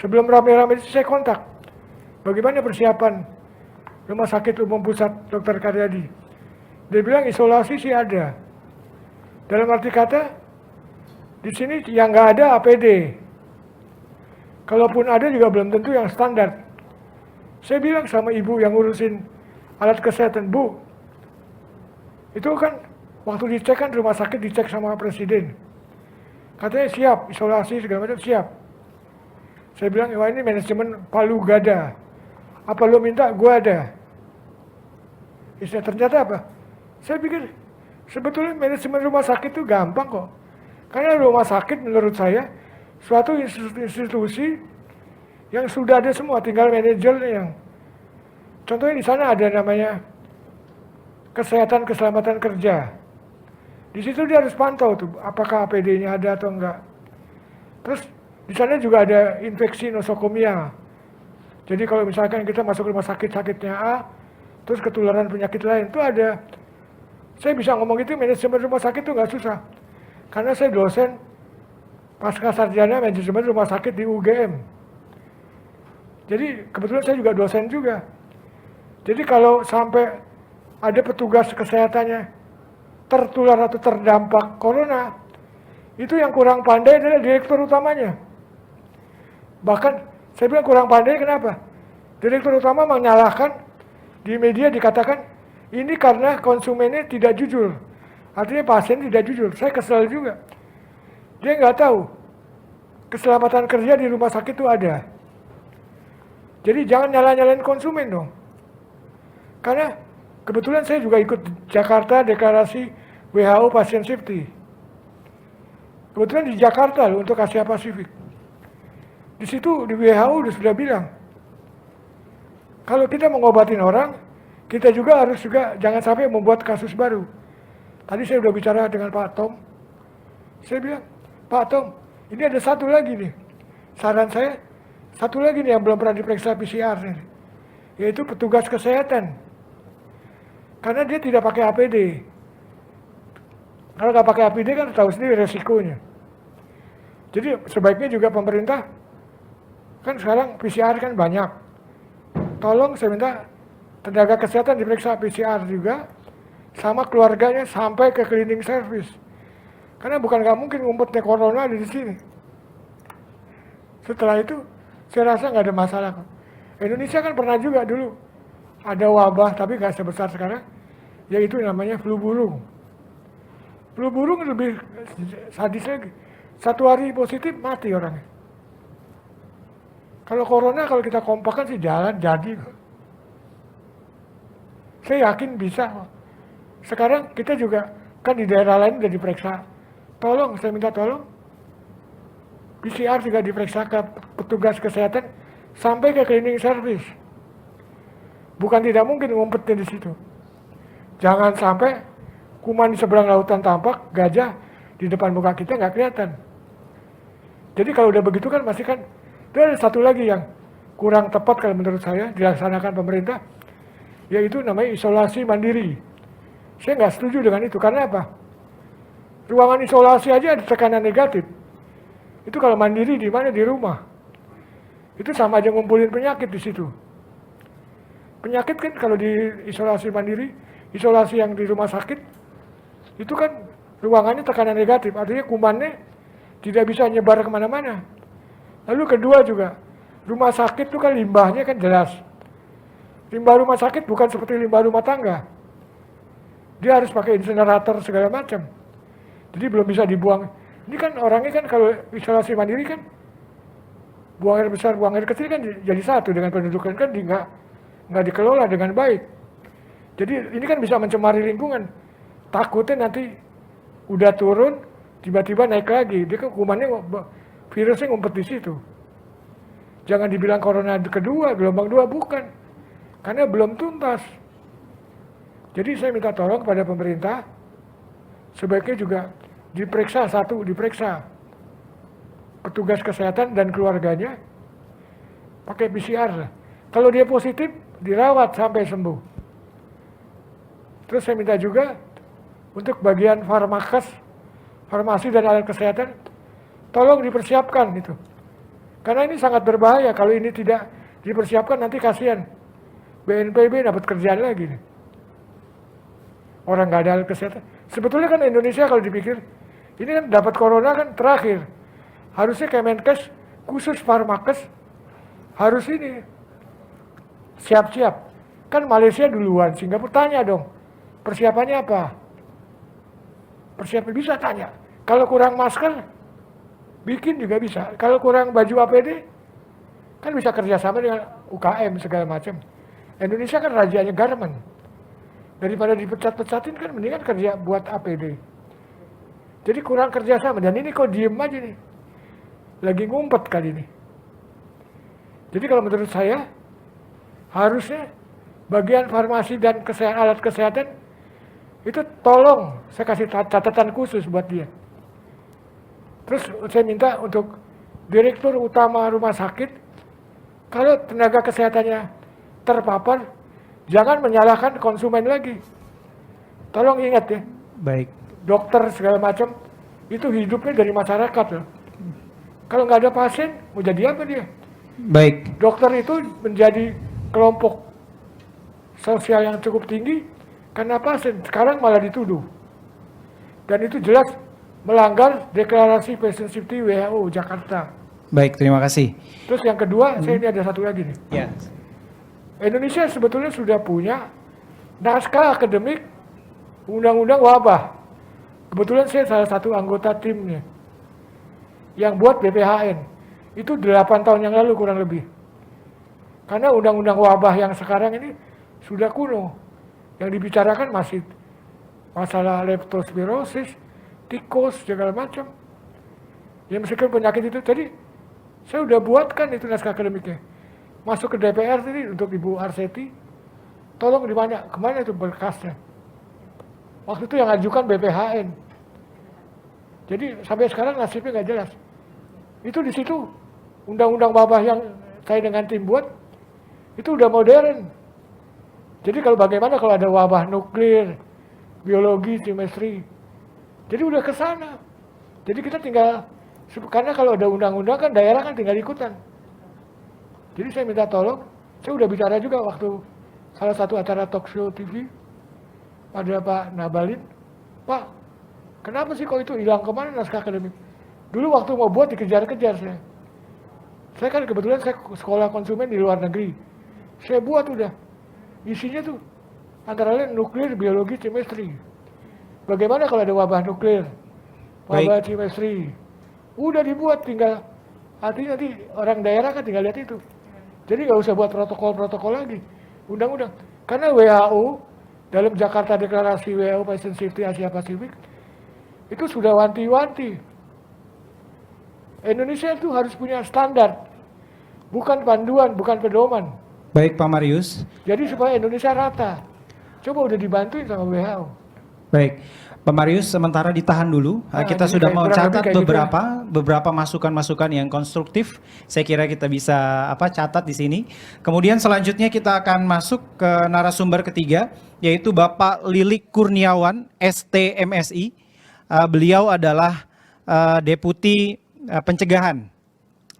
S4: Sebelum rame-rame itu saya kontak, bagaimana persiapan Rumah Sakit Umum Pusat Dr. Karyadi. Dia bilang isolasi sih ada. Dalam arti kata, di sini yang nggak ada APD. Kalaupun ada juga belum tentu yang standar. Saya bilang sama ibu yang ngurusin alat kesehatan, Bu, itu kan waktu dicek kan rumah sakit dicek sama presiden. Katanya siap, isolasi segala macam siap. Saya bilang, wah ini manajemen palu gada. Apa lo minta, gua ada. Ternyata apa? Saya pikir sebetulnya manajemen rumah sakit itu gampang kok. Karena rumah sakit menurut saya suatu institusi yang sudah ada semua, tinggal manajernya yang. Contohnya di sana ada namanya kesehatan keselamatan kerja. Di situ dia harus pantau tuh, apakah APD-nya ada atau enggak. Terus di sana juga ada infeksi nosokomia. Jadi kalau misalkan kita masuk rumah sakit sakitnya A, terus ketularan penyakit lain, itu ada. Saya bisa ngomong itu manajemen rumah sakit itu nggak susah. Karena saya dosen pasca sarjana manajemen rumah sakit di UGM. Jadi kebetulan saya juga dosen juga. Jadi kalau sampai ada petugas kesehatannya tertular atau terdampak corona, itu yang kurang pandai adalah direktur utamanya. Bahkan saya bilang kurang pandai kenapa? Direktur utama menyalahkan, di media dikatakan ini karena konsumennya tidak jujur. Artinya pasien tidak jujur. Saya kesal juga. Dia nggak tahu keselamatan kerja di rumah sakit itu ada. Jadi jangan nyala-nyalain konsumen dong. Karena kebetulan saya juga ikut Jakarta Deklarasi WHO Patient Safety. Kebetulan di Jakarta loh, untuk Asia Pasifik. Di situ di WHO sudah bilang, kalau kita mengobatin orang, kita juga harus jangan sampai membuat kasus baru. Tadi saya sudah bicara dengan Pak Tom. Saya bilang, Pak Tom, ini ada satu lagi nih. Saran saya, satu lagi nih yang belum pernah diperiksa PCR nih. Yaitu petugas kesehatan. Karena dia tidak pakai APD. Kalau nggak pakai APD kan tahu sendiri resikonya. Jadi sebaiknya juga pemerintah, kan sekarang PCR kan banyak. Tolong saya minta tenaga kesehatan diperiksa PCR juga, sama keluarganya sampai ke cleaning service. Karena bukan nggak mungkin ngumpetnya corona ada di sini. Setelah itu, saya rasa nggak ada masalah. Indonesia kan pernah juga dulu ada wabah, tapi nggak sebesar sekarang, yaitu namanya flu burung. Flu burung lebih sadis lagi. 1 hari positif, mati orangnya. Kalau corona, kalau kita kompakkan sih jalan, jadi. Saya yakin bisa. Sekarang kita juga, kan di daerah lain udah diperiksa. Tolong, saya minta tolong, PCR juga diperiksa ke petugas kesehatan sampai ke cleaning service. Bukan tidak mungkin ngumpetnya di situ. Jangan sampai kuman di seberang lautan tampak, gajah di depan muka kita nggak kelihatan. Jadi kalau udah begitu kan masih kan, ada satu lagi yang kurang tepat kalau menurut saya dilaksanakan pemerintah, yaitu namanya isolasi mandiri. Saya nggak setuju dengan itu, karena apa? Ruangan isolasi aja ada tekanan negatif. Itu kalau mandiri di mana? Di rumah. Itu sama aja ngumpulin penyakit di situ. Penyakit kan kalau di isolasi mandiri, isolasi yang di rumah sakit, itu kan ruangannya tekanan negatif, artinya kumannya tidak bisa nyebar kemana-mana. Lalu kedua juga, rumah sakit itu kan limbahnya kan jelas. Limbah rumah sakit bukan seperti limbah rumah tangga. Dia harus pakai insinerator segala macam. Jadi belum bisa dibuang. Ini kan orangnya kan kalau isolasi mandiri kan, buang air besar, buang air kecil kan jadi satu dengan pendudukan kan nggak dikelola dengan baik. Jadi ini kan bisa mencemari lingkungan. Takutnya nanti udah turun, tiba-tiba naik lagi. Dia kan kumannya, virusnya ngumpet di situ. Jangan dibilang corona kedua, gelombang 2, bukan. Karena belum tuntas. Jadi saya minta tolong kepada pemerintah, sebaiknya juga diperiksa petugas kesehatan dan keluarganya pakai PCR. Kalau dia positif, dirawat sampai sembuh. Terus saya minta juga untuk bagian farmasi dan alat kesehatan, tolong dipersiapkan itu. Karena ini sangat berbahaya kalau ini tidak dipersiapkan, nanti kasihan BNPB dapat kerjaan lagi nih. Orang nggak ada alat kesehatan. Sebetulnya kan Indonesia kalau dipikir, ini kan dapat corona kan terakhir. Harusnya Kemenkes, khusus Farmakes, harus ini siap-siap. Kan Malaysia duluan, Singapura tanya dong, persiapannya apa? Persiapan bisa tanya. Kalau kurang masker, bikin juga bisa. Kalau kurang baju APD, kan bisa kerjasama dengan UKM segala macam. Indonesia kan rajanya garment. Daripada dipecat-pecatin kan mendingan kerja buat APD. Jadi kurang kerjasama. Dan ini kok diem aja nih. Lagi ngumpet kali ini. Jadi kalau menurut saya, harusnya bagian farmasi dan alat kesehatan itu tolong, saya kasih catatan khusus buat dia. Terus saya minta untuk direktur utama rumah sakit, kalau tenaga kesehatannya terpapar, jangan menyalahkan konsumen lagi. Tolong ingat ya.
S1: Baik.
S4: Dokter segala macam itu hidupnya dari masyarakat loh. Kalau nggak ada pasien, mau jadi apa dia?
S1: Baik.
S4: Dokter itu menjadi kelompok sosial yang cukup tinggi karena pasien. Sekarang malah dituduh. Dan itu jelas melanggar deklarasi patient safety WHO Jakarta.
S1: Baik, terima kasih.
S4: Terus yang kedua, saya ini ada satu lagi nih.
S1: Ya.
S4: Indonesia sebetulnya sudah punya naskah akademik undang-undang wabah. Kebetulan saya salah satu anggota timnya yang buat BPHN. Itu 8 tahun yang lalu kurang lebih. Karena undang-undang wabah yang sekarang ini sudah kuno. Yang dibicarakan masih masalah leptospirosis, tikus, segala macam. Ya meskipun penyakit itu tadi, saya udah buatkan itu naskah akademiknya. Masuk ke DPR tadi untuk Ibu Arseti, tolong di mana? Kemana itu berkasnya? Waktu itu yang ajukan BPHN. Jadi sampai sekarang nasibnya nggak jelas. Itu di situ undang-undang wabah yang saya dengan tim buat itu udah modern. Jadi kalau bagaimana kalau ada wabah nuklir, biologi, chemistry. Jadi udah ke sana. Jadi kita tinggal, karena kalau ada undang-undang kan daerah kan tinggal ikutan. Jadi saya minta tolong, saya udah bicara juga waktu salah satu acara talk show TV, ada Pak Nabalin, Pak, kenapa sih kok itu hilang kemana naskah akademik? Dulu waktu mau buat dikejar-kejar saya. Saya kan kebetulan saya sekolah konsumen di luar negeri. Saya buat udah, isinya tuh antara lain nuklir, biologi, chemistry. Bagaimana kalau ada wabah nuklir, wabah chemistry? Udah dibuat, tinggal artinya nanti orang daerah kan tinggal lihat itu. Jadi nggak usah buat protokol-protokol lagi, undang-undang. Karena WHO dalam Jakarta Deklarasi WHO Patient Safety Asia Pasifik itu sudah wanti-wanti. Indonesia itu harus punya standar, bukan panduan, bukan pedoman.
S1: Baik Pak Marius.
S4: Jadi supaya Indonesia rata. Coba udah dibantuin sama WHO.
S1: Baik, Pak Marius sementara ditahan dulu. Kita
S4: jadi
S1: sudah
S4: kurang lebih
S1: mencatat
S4: kayak gitu ya.
S1: beberapa masukan-masukan yang konstruktif. Saya kira kita bisa catat di sini. Kemudian selanjutnya kita akan masuk ke narasumber ketiga, yaitu Bapak Lilik Kurniawan, STMSI. Beliau adalah Deputi Pencegahan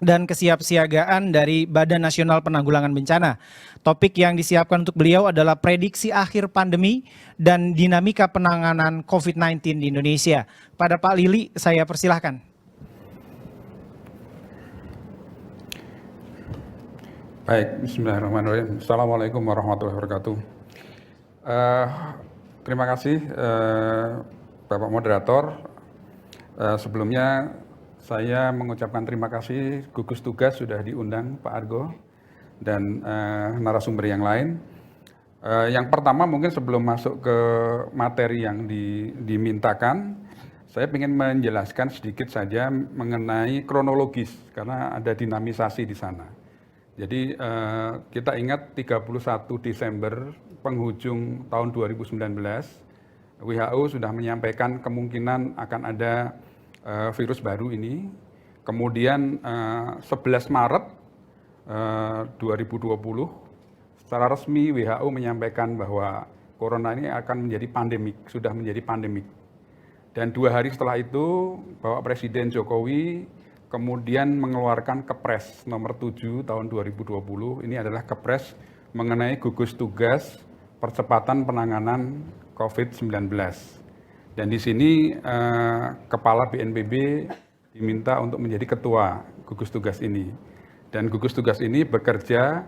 S1: dan Kesiapsiagaan dari Badan Nasional Penanggulangan Bencana. Topik yang disiapkan untuk beliau adalah prediksi akhir pandemi dan dinamika penanganan COVID-19 di Indonesia. Pada Pak Lili, saya persilahkan.
S12: Baik, bismillahirrahmanirrahim. Assalamualaikum warahmatullahi wabarakatuh. Terima kasih Bapak Moderator. Sebelumnya saya mengucapkan terima kasih gugus tugas sudah diundang Pak Argo dan narasumber yang lain. Yang pertama mungkin sebelum masuk ke materi yang dimintakan, saya ingin menjelaskan sedikit saja mengenai kronologis karena ada dinamisasi di sana. Jadi kita ingat 31 Desember penghujung tahun 2019, WHO sudah menyampaikan kemungkinan akan ada virus baru ini. Kemudian 11 Maret 2020 secara resmi WHO menyampaikan bahwa corona ini akan menjadi pandemik, sudah menjadi pandemik. Dan 2 hari setelah itu Bapak Presiden Jokowi kemudian mengeluarkan Kepres nomor 7 tahun 2020. Ini adalah Kepres mengenai gugus tugas percepatan penanganan COVID-19. Dan di sini Kepala BNPB diminta untuk menjadi ketua gugus tugas ini. Dan gugus tugas ini bekerja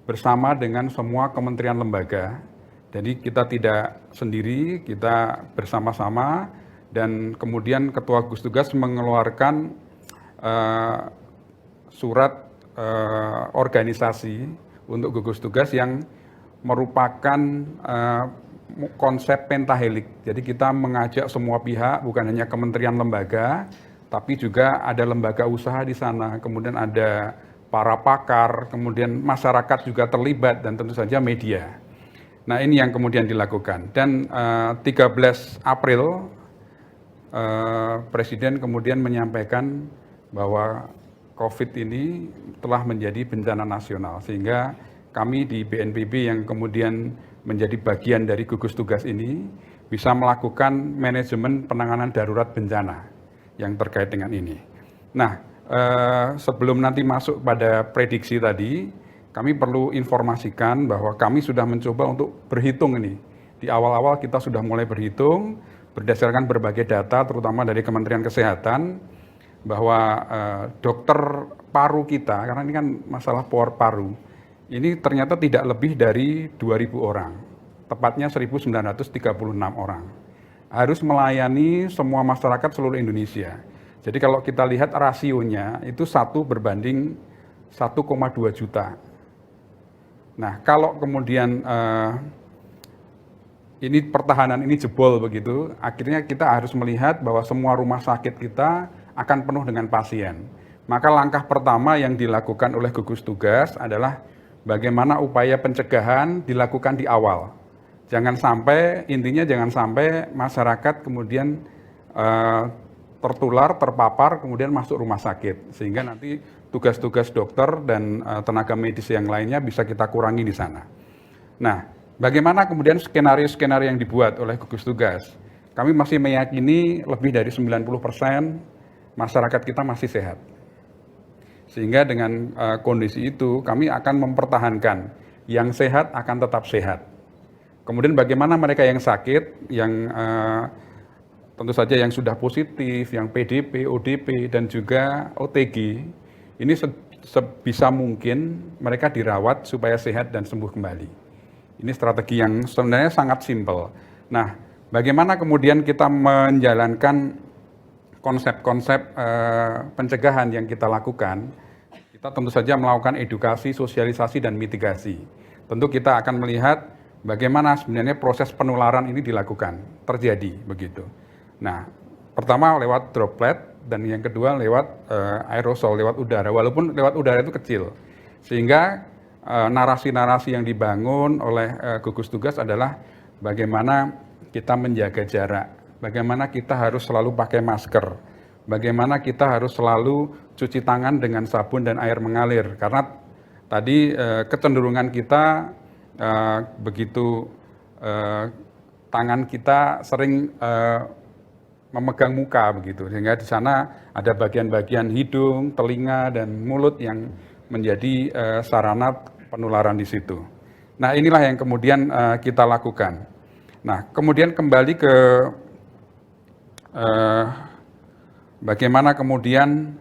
S12: bersama dengan semua kementerian lembaga. Jadi kita tidak sendiri, kita bersama-sama. Dan kemudian ketua gugus tugas mengeluarkan surat organisasi untuk gugus tugas yang merupakan konsep pentahelik. Jadi kita mengajak semua pihak, bukan hanya kementerian lembaga, tapi juga ada lembaga usaha di sana, kemudian ada para pakar, kemudian masyarakat juga terlibat, dan tentu saja media. Nah ini yang kemudian dilakukan. Dan 13 April, Presiden kemudian menyampaikan bahwa COVID ini telah menjadi bencana nasional, sehingga kami di BNPB yang kemudian menjadi bagian dari gugus tugas ini bisa melakukan manajemen penanganan darurat bencana yang terkait dengan ini. Nah, sebelum nanti masuk pada prediksi tadi, kami perlu informasikan bahwa kami sudah mencoba untuk berhitung ini. Di awal-awal kita sudah mulai berhitung berdasarkan berbagai data, terutama dari Kementerian Kesehatan, bahwa dokter paru kita, karena ini kan masalah paru, ini ternyata tidak lebih dari 2.000 orang, tepatnya 1.936 orang. Harus melayani semua masyarakat seluruh Indonesia. Jadi kalau kita lihat rasionya, itu 1 berbanding 1,2 juta. Nah kalau kemudian ini pertahanan ini jebol begitu, akhirnya kita harus melihat bahwa semua rumah sakit kita akan penuh dengan pasien. Maka langkah pertama yang dilakukan oleh gugus tugas adalah bagaimana upaya pencegahan dilakukan di awal. Jangan sampai, intinya jangan sampai masyarakat kemudian tertular, terpapar, kemudian masuk rumah sakit. Sehingga nanti tugas-tugas dokter dan tenaga medis yang lainnya bisa kita kurangi di sana. Nah, bagaimana kemudian skenario-skenario yang dibuat oleh gugus tugas? Kami masih meyakini lebih dari 90% masyarakat kita masih sehat. Sehingga dengan kondisi itu kami akan mempertahankan yang sehat akan tetap sehat. Kemudian bagaimana mereka yang sakit, yang tentu saja yang sudah positif, yang PDP, ODP, dan juga OTG, ini sebisa mungkin mereka dirawat supaya sehat dan sembuh kembali. Ini strategi yang sebenarnya sangat simpel. Nah, bagaimana kemudian kita menjalankan konsep-konsep pencegahan yang kita lakukan? Kita tentu saja melakukan edukasi, sosialisasi, dan mitigasi. Tentu kita akan melihat bagaimana sebenarnya proses penularan ini dilakukan, terjadi begitu. Nah, pertama lewat droplet, dan yang kedua lewat aerosol, lewat udara. Walaupun lewat udara itu kecil, sehingga narasi-narasi yang dibangun oleh gugus tugas adalah bagaimana kita menjaga jarak, bagaimana kita harus selalu pakai masker, bagaimana kita harus selalu cuci tangan dengan sabun dan air mengalir. Karena tadi kecenderungan kita begitu tangan kita sering memegang muka begitu, sehingga di sana ada bagian-bagian hidung, telinga, dan mulut yang menjadi sarana penularan di situ. Nah, inilah yang kemudian kita lakukan. Nah, kemudian kembali ke bagaimana kemudian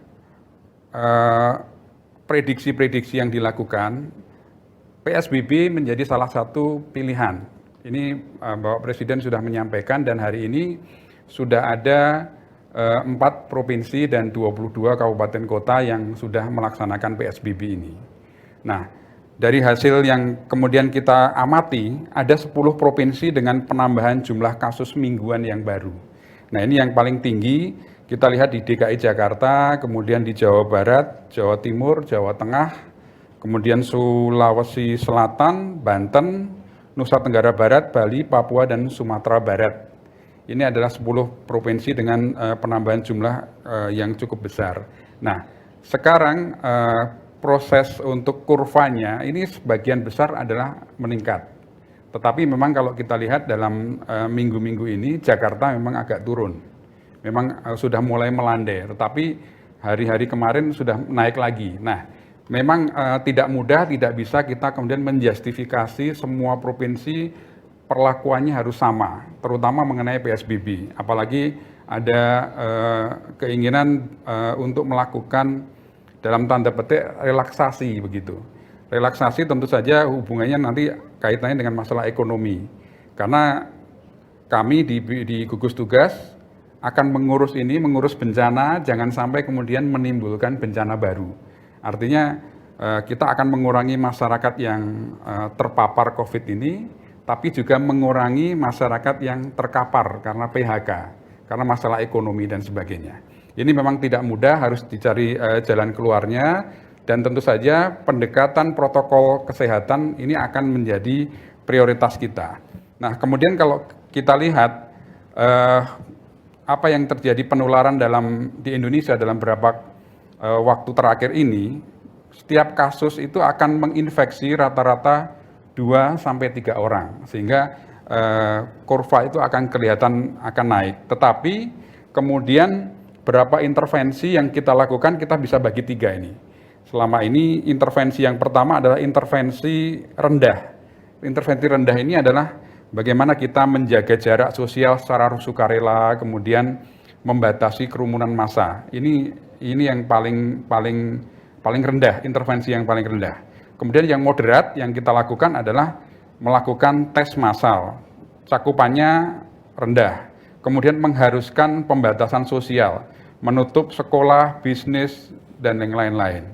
S12: prediksi-prediksi yang dilakukan. PSBB menjadi salah satu pilihan. Ini Bapak Presiden sudah menyampaikan, dan hari ini sudah ada 4 provinsi dan 22 kabupaten kota yang sudah melaksanakan PSBB ini. Nah, dari hasil yang kemudian kita amati, ada 10 provinsi dengan penambahan jumlah kasus mingguan yang baru. Nah, ini yang paling tinggi, kita lihat di DKI Jakarta, kemudian di Jawa Barat, Jawa Timur, Jawa Tengah, kemudian Sulawesi Selatan, Banten, Nusa Tenggara Barat, Bali, Papua, dan Sumatera Barat. Ini adalah 10 provinsi dengan penambahan jumlah yang cukup besar. Nah, sekarang proses untuk kurvanya ini sebagian besar adalah meningkat. Tetapi memang kalau kita lihat dalam minggu-minggu ini, Jakarta memang agak turun. Memang sudah mulai melandai, tetapi hari-hari kemarin sudah naik lagi. Nah, memang tidak mudah, tidak bisa kita kemudian menjustifikasi semua provinsi perlakuannya harus sama, terutama mengenai PSBB. Apalagi ada keinginan untuk melakukan dalam tanda petik relaksasi begitu. Relaksasi tentu saja hubungannya nanti kaitannya dengan masalah ekonomi. Karena kami di gugus tugas akan mengurus ini, mengurus bencana, jangan sampai kemudian menimbulkan bencana baru. Artinya kita akan mengurangi masyarakat yang terpapar COVID ini, tapi juga mengurangi masyarakat yang terkapar karena PHK, karena masalah ekonomi dan sebagainya. Ini memang tidak mudah, harus dicari jalan keluarnya, dan tentu saja pendekatan protokol kesehatan ini akan menjadi prioritas kita. Nah, kemudian kalau kita lihat apa yang terjadi penularan di Indonesia dalam beberapa waktu terakhir ini, setiap kasus itu akan menginfeksi rata-rata 2-3 orang, sehingga kurva itu akan kelihatan akan naik. Tetapi kemudian berapa intervensi yang kita lakukan, kita bisa bagi 3 ini. Selama ini intervensi yang pertama adalah intervensi rendah. Intervensi rendah ini adalah bagaimana kita menjaga jarak sosial secara sukarela, kemudian membatasi kerumunan massa. Ini yang paling rendah, intervensi yang paling rendah. Kemudian yang moderat yang kita lakukan adalah melakukan tes massal, cakupannya rendah. Kemudian mengharuskan pembatasan sosial, menutup sekolah, bisnis, dan yang lain-lain.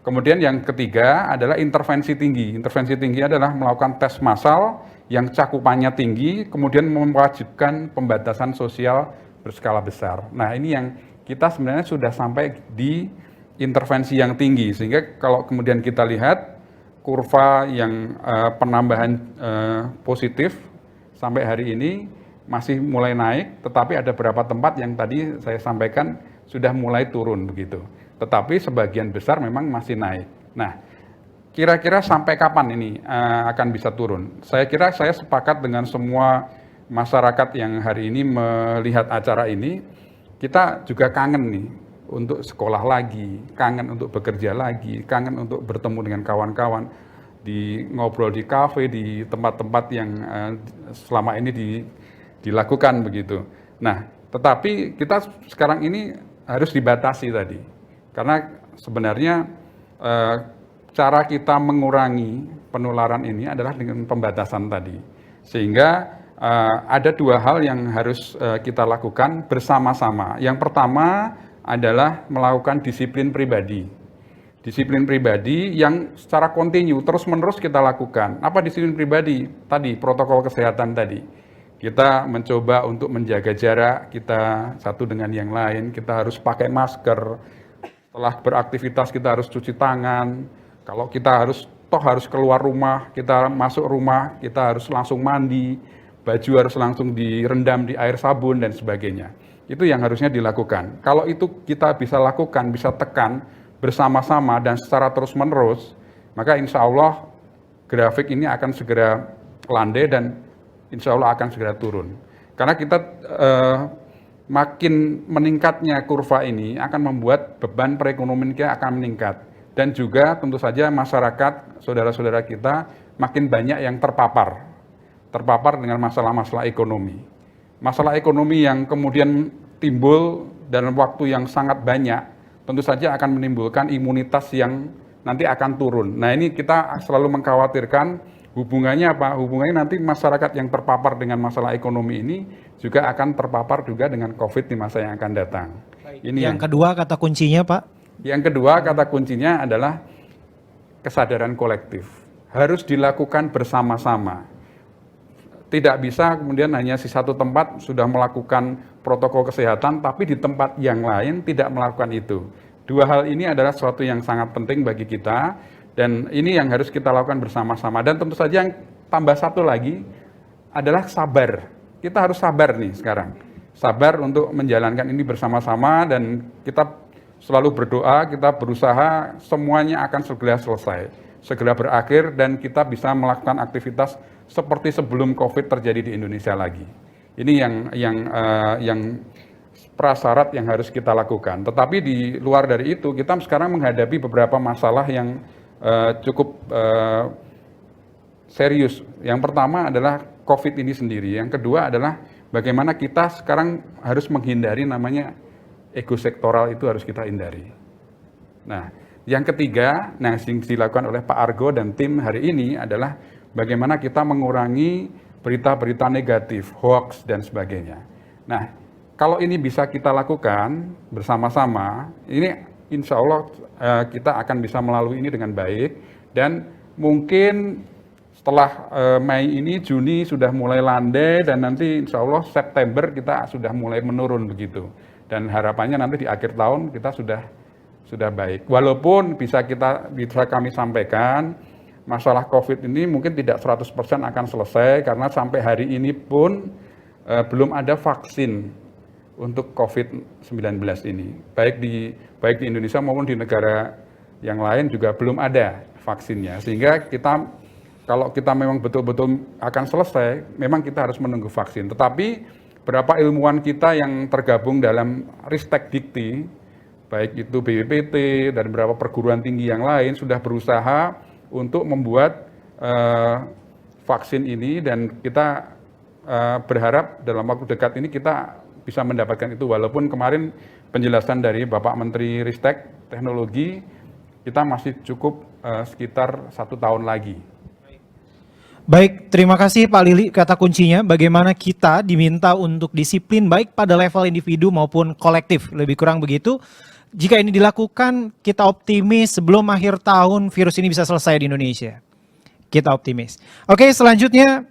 S12: Kemudian yang ketiga adalah intervensi tinggi. Intervensi tinggi adalah melakukan tes massal yang cakupannya tinggi, kemudian mewajibkan pembatasan sosial berskala besar. Nah, ini yang kita sebenarnya sudah sampai di intervensi yang tinggi, sehingga kalau kemudian kita lihat kurva yang penambahan positif sampai hari ini masih mulai naik, tetapi ada beberapa tempat yang tadi saya sampaikan sudah mulai turun begitu. Tetapi sebagian besar memang masih naik. Nah, kira-kira sampai kapan ini akan bisa turun? Saya kira saya sepakat dengan semua masyarakat yang hari ini melihat acara ini, kita juga kangen nih untuk sekolah lagi, kangen untuk bekerja lagi, kangen untuk bertemu dengan kawan-kawan, ngobrol di kafe, di tempat-tempat yang selama ini dilakukan begitu. Nah, tetapi kita sekarang ini harus dibatasi tadi, karena sebenarnya cara kita mengurangi penularan ini adalah dengan pembatasan tadi, sehingga ada dua hal yang harus kita lakukan bersama-sama. Yang pertama adalah melakukan disiplin pribadi. Disiplin pribadi yang secara kontinu, terus-menerus kita lakukan. Apa disiplin pribadi? Tadi, protokol kesehatan tadi. Kita mencoba untuk menjaga jarak kita satu dengan yang lain. Kita harus pakai masker. Setelah beraktivitas kita harus cuci tangan. Kalau kita harus keluar rumah, kita masuk rumah, kita harus langsung mandi. Baju harus langsung direndam di air sabun dan sebagainya. Itu yang harusnya dilakukan. Kalau itu kita bisa lakukan, bisa tekan bersama-sama dan secara terus-menerus, maka insya Allah grafik ini akan segera landai dan insya Allah akan segera turun. Karena kita makin meningkatnya kurva ini akan membuat beban perekonomian kita akan meningkat. Dan juga tentu saja masyarakat, saudara-saudara kita makin banyak yang terpapar dengan masalah-masalah ekonomi. Masalah ekonomi yang kemudian timbul dalam waktu yang sangat banyak, tentu saja akan menimbulkan imunitas yang nanti akan turun. Nah, ini kita selalu mengkhawatirkan hubungannya apa? Hubungannya nanti masyarakat yang terpapar dengan masalah ekonomi ini juga akan terpapar juga dengan COVID di masa yang akan datang. Ini
S1: yang kedua kata kuncinya, Pak?
S12: Yang kedua kata kuncinya adalah kesadaran kolektif. Harus dilakukan bersama-sama. Tidak bisa kemudian hanya si satu tempat sudah melakukan protokol kesehatan, tapi di tempat yang lain tidak melakukan itu. Dua hal ini adalah sesuatu yang sangat penting bagi kita, dan ini yang harus kita lakukan bersama-sama. Dan tentu saja yang tambah satu lagi adalah sabar. Kita harus sabar nih sekarang. Sabar untuk menjalankan ini bersama-sama, dan kita selalu berdoa, kita berusaha semuanya akan segera selesai, segera berakhir, dan kita bisa melakukan aktivitas seperti sebelum COVID terjadi di Indonesia lagi. Ini yang prasyarat yang harus kita lakukan. Tetapi di luar dari itu, kita sekarang menghadapi beberapa masalah yang cukup serius. Yang pertama adalah COVID ini sendiri. Yang kedua adalah bagaimana kita sekarang harus menghindari namanya ego sektoral, itu harus kita hindari. Nah, yang ketiga, yang dilakukan oleh Pak Argo dan tim hari ini adalah bagaimana kita mengurangi berita-berita negatif, hoax, dan sebagainya. Nah, kalau ini bisa kita lakukan bersama-sama, ini insya Allah kita akan bisa melalui ini dengan baik, dan mungkin setelah Mei ini, Juni sudah mulai landai, dan nanti insya Allah September kita sudah mulai menurun begitu. Dan harapannya nanti di akhir tahun kita sudah baik. Walaupun bisa kami sampaikan, masalah COVID ini mungkin tidak 100% akan selesai, karena sampai hari ini pun belum ada vaksin untuk COVID-19 ini. Baik di Indonesia maupun di negara yang lain juga belum ada vaksinnya. Sehingga kalau kita memang betul-betul akan selesai, memang kita harus menunggu vaksin. Tetapi berapa ilmuwan kita yang tergabung dalam Ristek Dikti, baik itu BPPT dan beberapa perguruan tinggi yang lain, sudah berusaha untuk membuat vaksin ini, dan kita berharap dalam waktu dekat ini kita bisa mendapatkan itu. Walaupun kemarin penjelasan dari Bapak Menteri Ristek Teknologi, kita masih cukup sekitar 1 tahun lagi.
S1: Baik, terima kasih Pak Lili. Kata kuncinya bagaimana kita diminta untuk disiplin baik pada level individu maupun kolektif. Lebih kurang begitu. Jika ini dilakukan, kita optimis sebelum akhir tahun virus ini bisa selesai di Indonesia. Kita optimis. Oke, selanjutnya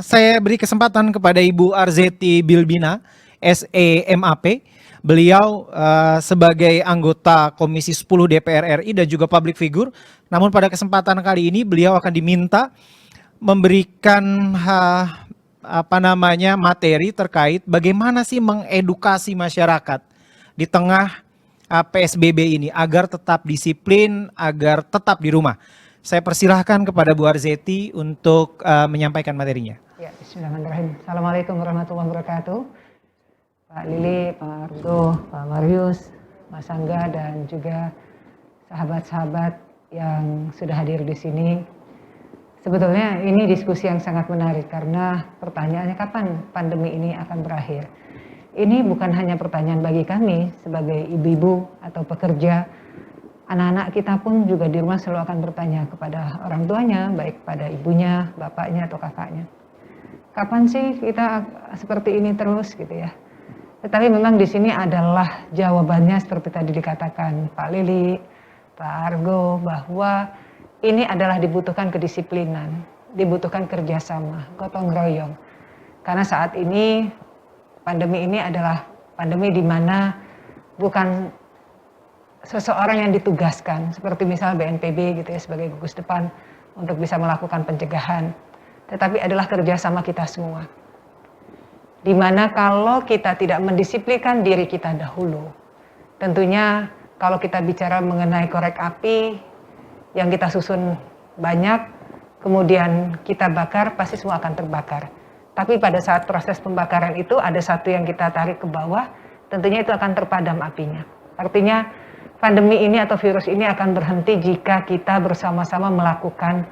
S1: saya beri kesempatan kepada Ibu Arzeti Bilbina, SEMAP. Beliau sebagai anggota Komisi 10 DPR RI dan juga public figure. Namun pada kesempatan kali ini beliau akan diminta memberikan materi terkait bagaimana sih mengedukasi masyarakat di tengah PSBB ini agar tetap disiplin, agar tetap di rumah? Saya persilahkan kepada Bu Arzeti untuk menyampaikan materinya.
S13: Ya, bismillahirrahmanirrahim. Assalamualaikum warahmatullahi wabarakatuh. Pak Lili, Pak Argo, Pak Marius, Mas Angga, dan juga sahabat-sahabat yang sudah hadir di sini. Sebetulnya ini diskusi yang sangat menarik karena pertanyaannya kapan pandemi ini akan berakhir. Ini bukan hanya pertanyaan bagi kami sebagai ibu-ibu atau pekerja. Anak-anak kita pun juga di rumah selalu akan bertanya kepada orang tuanya, baik pada ibunya, bapaknya, atau kakaknya. Kapan sih kita seperti ini terus gitu ya? Tetapi memang di sini adalah jawabannya seperti tadi dikatakan Pak Lili, Pak Argo, bahwa ini adalah dibutuhkan kedisiplinan, dibutuhkan kerjasama, gotong royong. Karena saat ini pandemi ini adalah pandemi di mana bukan seseorang yang ditugaskan, seperti misal BNPB gitu ya sebagai gugus depan untuk bisa melakukan pencegahan, tetapi adalah kerjasama kita semua. Dimana kalau kita tidak mendisiplinkan diri kita dahulu, tentunya kalau kita bicara mengenai korek api yang kita susun banyak, kemudian kita bakar, pasti semua akan terbakar. Tapi pada saat proses pembakaran itu ada satu yang kita tarik ke bawah, tentunya itu akan terpadam apinya. Artinya pandemi ini atau virus ini akan berhenti jika kita bersama-sama melakukan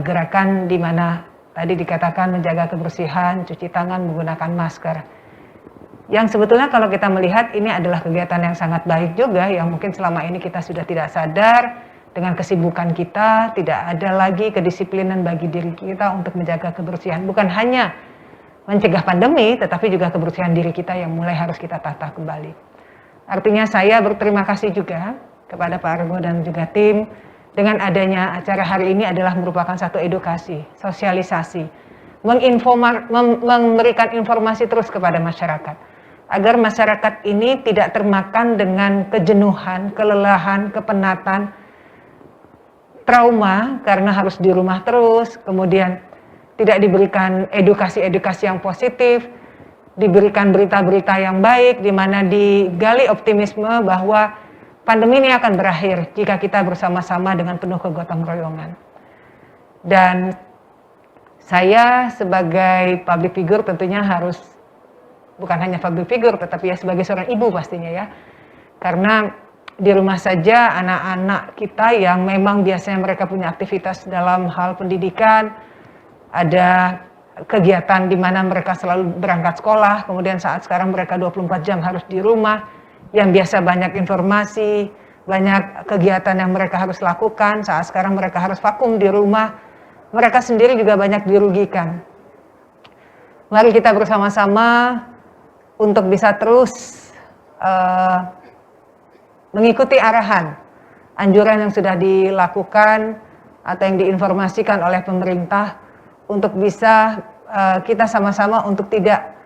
S13: gerakan di mana tadi dikatakan menjaga kebersihan, cuci tangan, menggunakan masker. Yang sebetulnya kalau kita melihat ini adalah kegiatan yang sangat baik juga, yang mungkin selama ini kita sudah tidak sadar dengan kesibukan kita, tidak ada lagi kedisiplinan bagi diri kita untuk menjaga kebersihan. Bukan hanya mencegah pandemi, tetapi juga kebersihan diri kita yang mulai harus kita tata kembali. Artinya saya berterima kasih juga kepada Pak Argo dan juga tim. Dengan adanya acara hari ini adalah merupakan satu edukasi, sosialisasi, memberikan informasi terus kepada masyarakat. Agar masyarakat ini tidak termakan dengan kejenuhan, kelelahan, kepenatan, trauma karena harus di rumah terus, kemudian tidak diberikan edukasi-edukasi yang positif, diberikan berita-berita yang baik, di mana digali optimisme bahwa pandemi ini akan berakhir jika kita bersama-sama dengan penuh kegotong royongan. Dan saya sebagai public figure tentunya harus, bukan hanya public figure, tetapi ya sebagai seorang ibu pastinya ya. Karena di rumah saja anak-anak kita yang memang biasanya mereka punya aktivitas dalam hal pendidikan, ada kegiatan di mana mereka selalu berangkat sekolah, kemudian saat sekarang mereka 24 jam harus di rumah, yang biasa banyak informasi, banyak kegiatan yang mereka harus lakukan, saat sekarang mereka harus vakum di rumah, mereka sendiri juga banyak dirugikan. Mari kita bersama-sama untuk bisa terus mengikuti arahan, anjuran yang sudah dilakukan atau yang diinformasikan oleh pemerintah untuk bisa kita sama-sama untuk tidak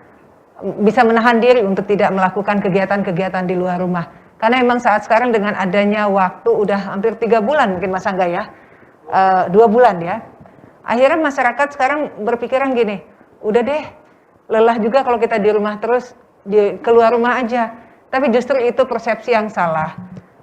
S13: bisa menahan diri untuk tidak melakukan kegiatan-kegiatan di luar rumah. Karena memang saat sekarang dengan adanya waktu udah hampir 3 bulan mungkin Mas Angga ya, 2 bulan ya. Akhirnya masyarakat sekarang berpikiran gini, udah deh lelah juga kalau kita di rumah terus, keluar rumah aja. Tapi justru itu persepsi yang salah.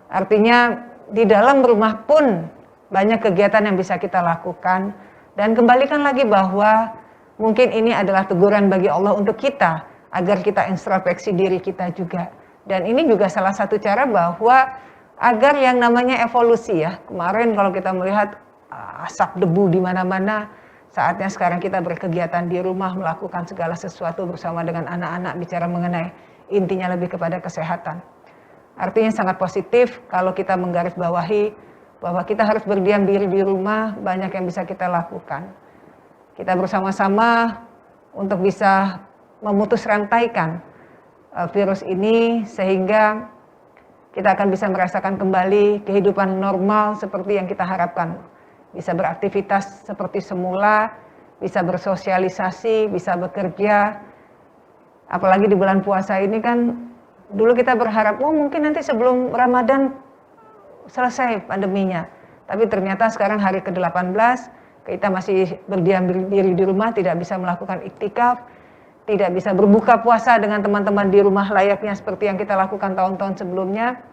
S13: Artinya di dalam rumah pun banyak kegiatan yang bisa kita lakukan. Dan kembalikan lagi bahwa mungkin ini adalah teguran bagi Allah untuk kita, agar kita introspeksi diri kita juga. Dan ini juga salah satu cara bahwa agar yang namanya evolusi ya. Kemarin kalau kita melihat asap debu di mana-mana, saatnya sekarang kita berkegiatan di rumah, melakukan segala sesuatu bersama dengan anak-anak, bicara mengenai intinya lebih kepada kesehatan. Artinya sangat positif kalau kita menggarisbawahi bahwa kita harus berdiam diri di rumah, banyak yang bisa kita lakukan. Kita bersama-sama untuk bisa memutus rantaikan virus ini sehingga kita akan bisa merasakan kembali kehidupan normal seperti yang kita harapkan. Bisa beraktivitas seperti semula, bisa bersosialisasi, bisa bekerja. Apalagi di bulan puasa ini kan dulu kita berharap mungkin nanti sebelum Ramadan selesai pandeminya. Tapi ternyata sekarang hari ke-18 kita masih berdiam diri di rumah, tidak bisa melakukan iktikaf, tidak bisa berbuka puasa dengan teman-teman di rumah layaknya seperti yang kita lakukan tahun-tahun sebelumnya.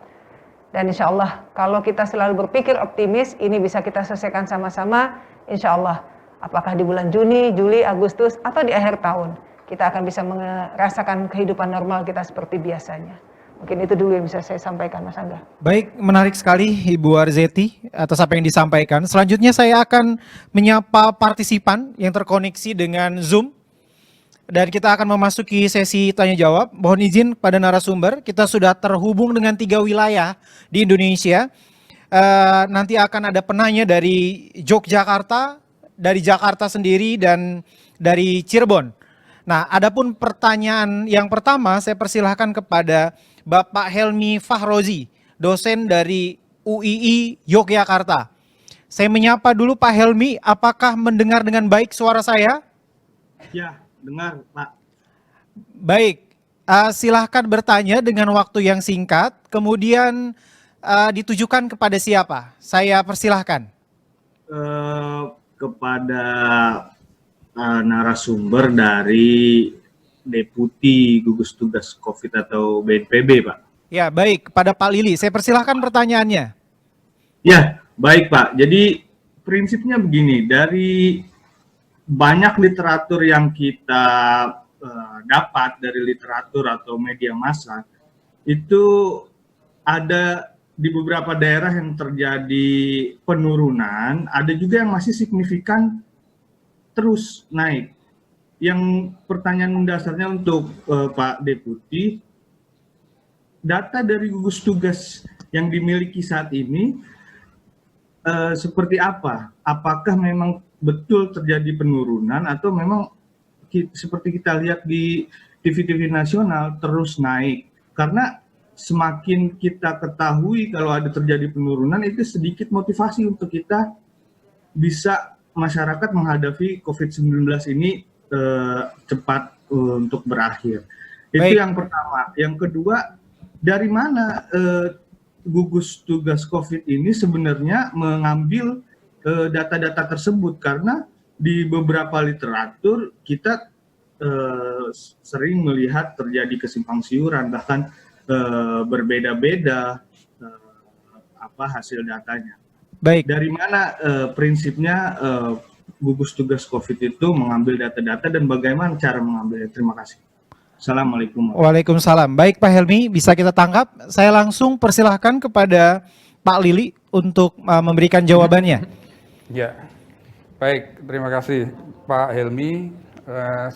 S13: Dan insya Allah kalau kita selalu berpikir optimis, ini bisa kita selesaikan sama-sama. Insya Allah, apakah di bulan Juni, Juli, Agustus, atau di akhir tahun, kita akan bisa merasakan kehidupan normal kita seperti biasanya. Mungkin itu dulu yang bisa saya sampaikan, Mas Angga.
S1: Baik, menarik sekali Ibu Arzeti atas apa yang disampaikan. Selanjutnya saya akan menyapa partisipan yang terkoneksi dengan Zoom. Dan kita akan memasuki sesi tanya jawab. Mohon izin pada narasumber, kita sudah terhubung dengan 3 wilayah di Indonesia. Nanti akan ada penanya dari Yogyakarta, dari Jakarta sendiri, dan dari Cirebon. Nah, adapun pertanyaan yang pertama, saya persilahkan kepada Bapak Helmi Fahrozi, dosen dari UII Yogyakarta. Saya menyapa dulu Pak Helmi, apakah mendengar dengan baik suara saya?
S14: Ya. Dengar, Pak.
S1: Baik, silahkan bertanya dengan waktu yang singkat, kemudian ditujukan kepada siapa? Saya persilahkan.
S14: Kepada narasumber dari Deputi Gugus Tugas COVID atau BNPB, Pak.
S1: Ya, baik. Kepada Pak Lili, saya persilahkan pertanyaannya.
S14: Ya, baik, Pak. Jadi prinsipnya begini, dari banyak literatur yang kita dapat dari literatur atau media massa, itu ada di beberapa daerah yang terjadi penurunan, ada juga yang masih signifikan terus naik. Yang pertanyaan mendasarnya untuk Pak Deputi, data dari gugus tugas yang dimiliki saat ini seperti apa? Apakah memang betul terjadi penurunan atau memang seperti kita lihat di TV-TV nasional terus naik? Karena semakin kita ketahui kalau ada terjadi penurunan, itu sedikit motivasi untuk kita bisa masyarakat menghadapi COVID-19 ini cepat untuk berakhir. Itu yang pertama. Yang kedua, dari mana gugus tugas COVID ini sebenarnya mengambil data-data tersebut? Karena di beberapa literatur kita sering melihat terjadi kesimpang siuran, bahkan berbeda-beda hasil datanya.
S1: Baik.
S14: Dari mana prinsipnya gugus tugas COVID itu mengambil data-data dan bagaimana cara mengambilnya? Terima kasih. Assalamualaikum.
S1: Waalaikumsalam. Baik Pak Helmi, bisa kita tangkap. Saya langsung persilahkan kepada Pak Lili untuk memberikan jawabannya.
S12: Ya, baik, terima kasih Pak Helmi,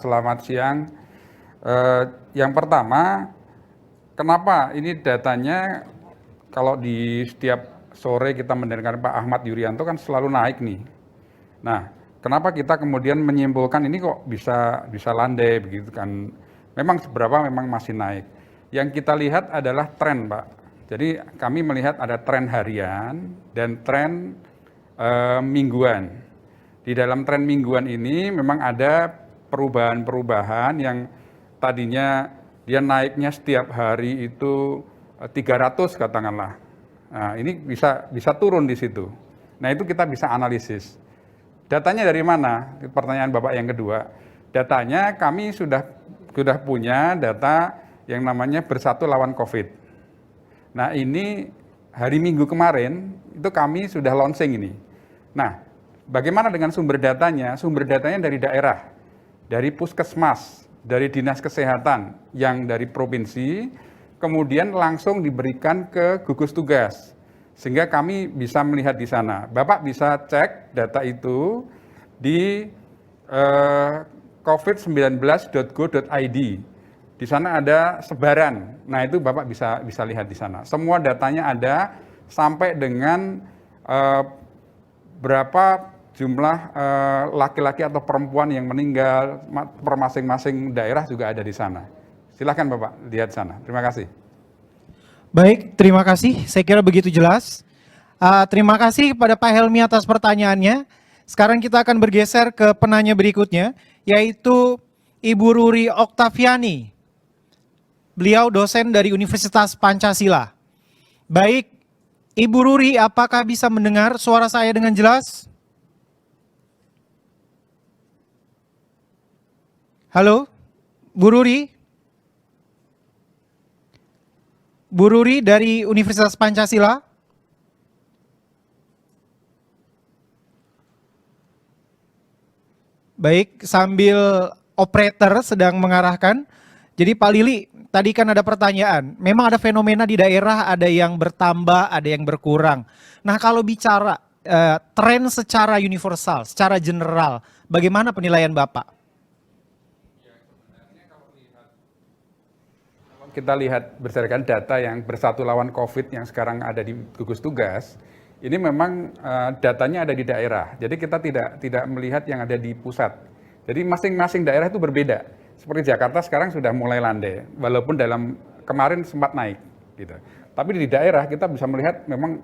S12: selamat siang. Yang pertama, kenapa ini datanya kalau di setiap sore kita mendengarkan Pak Ahmad Yuryanto kan selalu naik nih. Nah, kenapa kita kemudian menyimpulkan ini kok bisa landai begitu kan? Memang seberapa memang masih naik. Yang kita lihat adalah tren, Pak. Jadi kami melihat ada tren harian dan tren mingguan. Di dalam tren mingguan ini memang ada perubahan-perubahan yang tadinya dia naiknya setiap hari itu 300 katakanlah. Nah, ini bisa turun di situ. Nah, itu kita bisa analisis. Datanya dari mana? Pertanyaan Bapak yang kedua. Datanya kami sudah punya data yang namanya Bersatu Lawan COVID. Nah, ini hari Minggu kemarin itu kami sudah launching ini. Nah, bagaimana dengan sumber datanya? Sumber datanya dari daerah, dari puskesmas, dari dinas kesehatan yang dari provinsi, kemudian langsung diberikan ke gugus tugas. Sehingga kami bisa melihat di sana. Bapak bisa cek data itu di covid19.go.id. Di sana ada sebaran. Nah, itu Bapak bisa lihat di sana. Semua datanya ada sampai dengan berapa jumlah laki-laki atau perempuan yang meninggal per masing-masing daerah juga ada di sana. Silakan Bapak lihat sana. Terima kasih.
S1: Baik, terima kasih. Saya kira begitu jelas. Terima kasih kepada Pak Helmi atas pertanyaannya. Sekarang kita akan bergeser ke penanya berikutnya, yaitu Ibu Ruri Oktaviani. Beliau dosen dari Universitas Pancasila. Baik, Ibu Ruri, apakah bisa mendengar suara saya dengan jelas? Halo, Bu Ruri? Bu Ruri dari Universitas Pancasila. Baik, sambil operator sedang mengarahkan. Jadi Pak Lili, tadi kan ada pertanyaan. Memang ada fenomena di daerah, ada yang bertambah, ada yang berkurang. Nah, kalau bicara tren secara universal, secara general, bagaimana penilaian Bapak?
S12: Kita lihat berdasarkan data yang bersatu lawan COVID yang sekarang ada di gugus tugas, ini memang datanya ada di daerah. Jadi kita tidak melihat yang ada di pusat. Jadi masing-masing daerah itu berbeda. Seperti Jakarta sekarang sudah mulai landai, walaupun dalam kemarin sempat naik, gitu. Tapi di daerah kita bisa melihat memang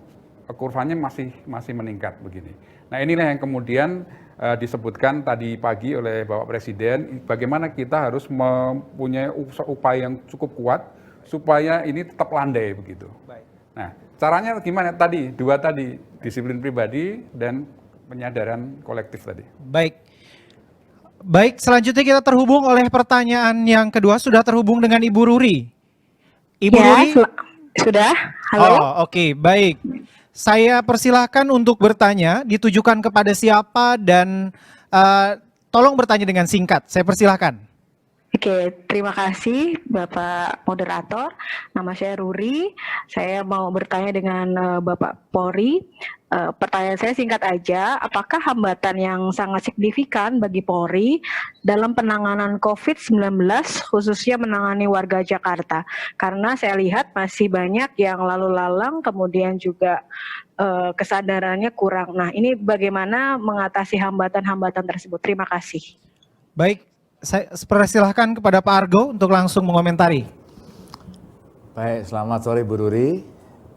S12: kurvanya masih meningkat begini. Nah inilah yang kemudian disebutkan tadi pagi oleh Bapak Presiden, bagaimana kita harus mempunyai upaya yang cukup kuat supaya ini tetap landai begitu.
S1: Baik.
S12: Nah caranya gimana tadi? Dua tadi, disiplin pribadi dan penyadaran kolektif tadi.
S1: Baik, selanjutnya kita terhubung oleh pertanyaan yang kedua. Sudah terhubung dengan Ibu Ruri. Ibu Ruri?
S15: Sudah. Halo.
S1: Oh, oke, baik. Saya persilahkan untuk bertanya, ditujukan kepada siapa dan tolong bertanya dengan singkat. Saya persilahkan.
S15: Oke, terima kasih Bapak Moderator. Nama saya Ruri. Saya mau bertanya dengan Bapak Polri. Pertanyaan saya singkat aja, apakah hambatan yang sangat signifikan bagi Polri dalam penanganan COVID-19 khususnya menangani warga Jakarta? Karena saya lihat masih banyak yang lalu lalang, kemudian juga kesadarannya kurang. Nah, ini bagaimana mengatasi hambatan-hambatan tersebut? Terima kasih.
S1: Baik, saya persilahkan kepada Pak Argo untuk langsung mengomentari.
S2: Baik, selamat sore Bu Ruri.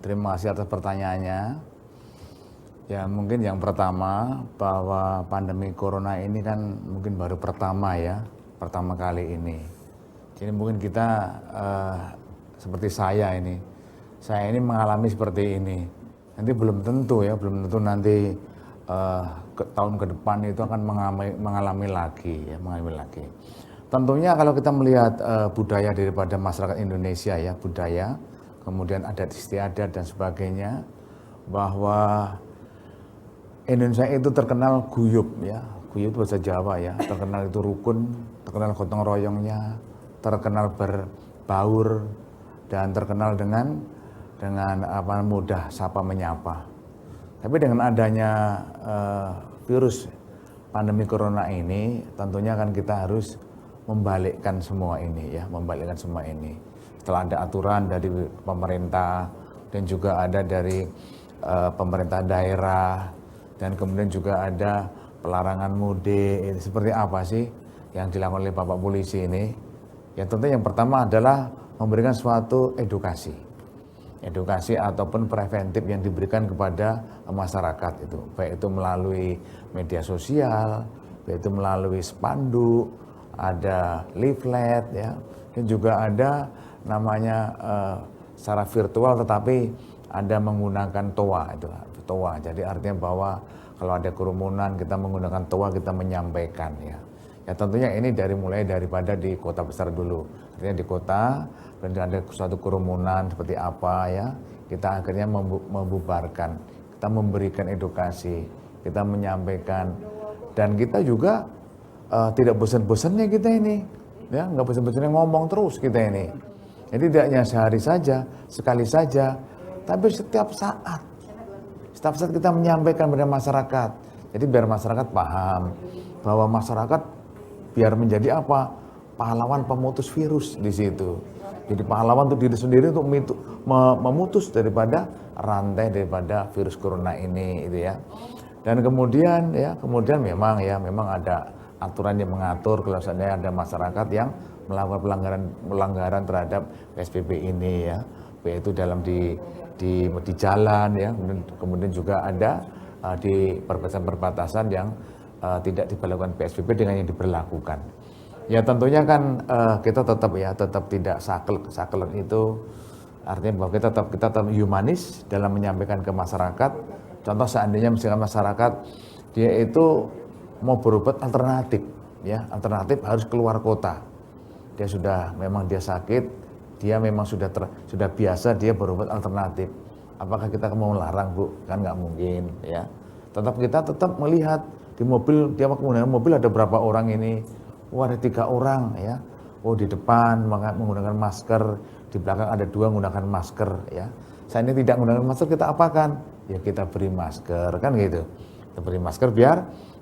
S2: Terima kasih atas pertanyaannya. Ya mungkin yang pertama bahwa pandemi corona ini kan mungkin baru pertama kali ini. Jadi mungkin kita seperti saya ini mengalami seperti ini. Nanti belum tentu nanti tahun ke depan itu akan mengalami lagi. Tentunya kalau kita melihat budaya daripada masyarakat Indonesia budaya, kemudian adat istiadat dan sebagainya, bahwa Indonesia itu terkenal guyup guyup itu bahasa Jawa terkenal itu rukun, terkenal gotong royongnya, terkenal berbaur, dan terkenal dengan mudah sapa menyapa. Tapi dengan adanya virus pandemi corona ini, tentunya kan kita harus membalikkan semua ini Setelah ada aturan dari pemerintah dan juga ada dari pemerintah daerah, dan kemudian juga ada pelarangan mudik. Seperti apa sih yang dilakukan oleh Bapak Polisi ini? Ya tentu yang pertama adalah memberikan suatu edukasi ataupun preventif yang diberikan kepada masyarakat itu, baik itu melalui media sosial, baik itu melalui spanduk, ada leaflet dan juga ada namanya secara virtual tetapi ada menggunakan TOA TOA. Jadi artinya bahwa kalau ada kerumunan kita menggunakan TOA, kita menyampaikan ya tentunya ini mulai daripada di kota besar dulu. Artinya di kota ada suatu kerumunan seperti apa kita akhirnya membubarkan, kita memberikan edukasi, kita menyampaikan, dan kita juga tidak bosan-bosannya kita ini nggak bosan-bosannya ngomong terus kita ini. Jadi tidak hanya sehari saja, sekali saja, tapi setiap saat kita menyampaikan kepada masyarakat. Jadi biar masyarakat paham bahwa masyarakat biar menjadi apa? Pahlawan pemutus virus di situ. Jadi pahlawan untuk diri sendiri untuk memutus daripada rantai daripada virus corona ini Dan kemudian memang ada aturan yang mengatur kalau seandainya ada masyarakat yang melakukan pelanggaran terhadap PSBB ini yaitu dalam di jalan kemudian juga ada di perbatasan-perbatasan yang tidak diberlakukan PSBB dengan yang diberlakukan. Ya tentunya kan kita tetap tidak saklek itu, artinya bahwa kita tetap humanis dalam menyampaikan ke masyarakat. Contoh seandainya misalkan masyarakat dia itu mau berobat alternatif harus keluar kota. Dia sakit, dia memang sudah biasa dia berobat alternatif. Apakah kita mau larang, Bu? Kan nggak mungkin, ya. Kita tetap melihat di mobil, dia menggunakan mobil ada berapa orang ini? Wah, ada 3 orang, ya. Oh, di depan menggunakan masker, di belakang ada 2 menggunakan masker, ya. Saya ini tidak menggunakan masker, kita apakan? Ya kita beri masker, kan gitu. Kita beri masker biar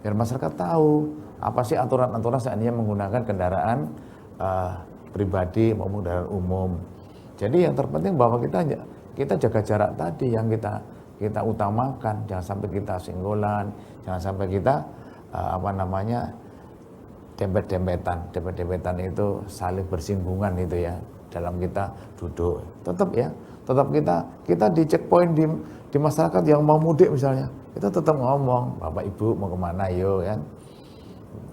S2: masyarakat tahu apa sih aturan-aturan seandainya menggunakan kendaraan pribadi maupun kendaraan umum. Jadi yang terpenting bahwa kita jaga jarak tadi yang kita utamakan, jangan sampai kita singgolan, jangan sampai kita dempet-dempetan itu saling bersinggungan itu ya dalam kita duduk. Tetap kita di checkpoint di masyarakat yang mau mudik misalnya, kita tetap ngomong, Bapak Ibu mau kemana yo kan?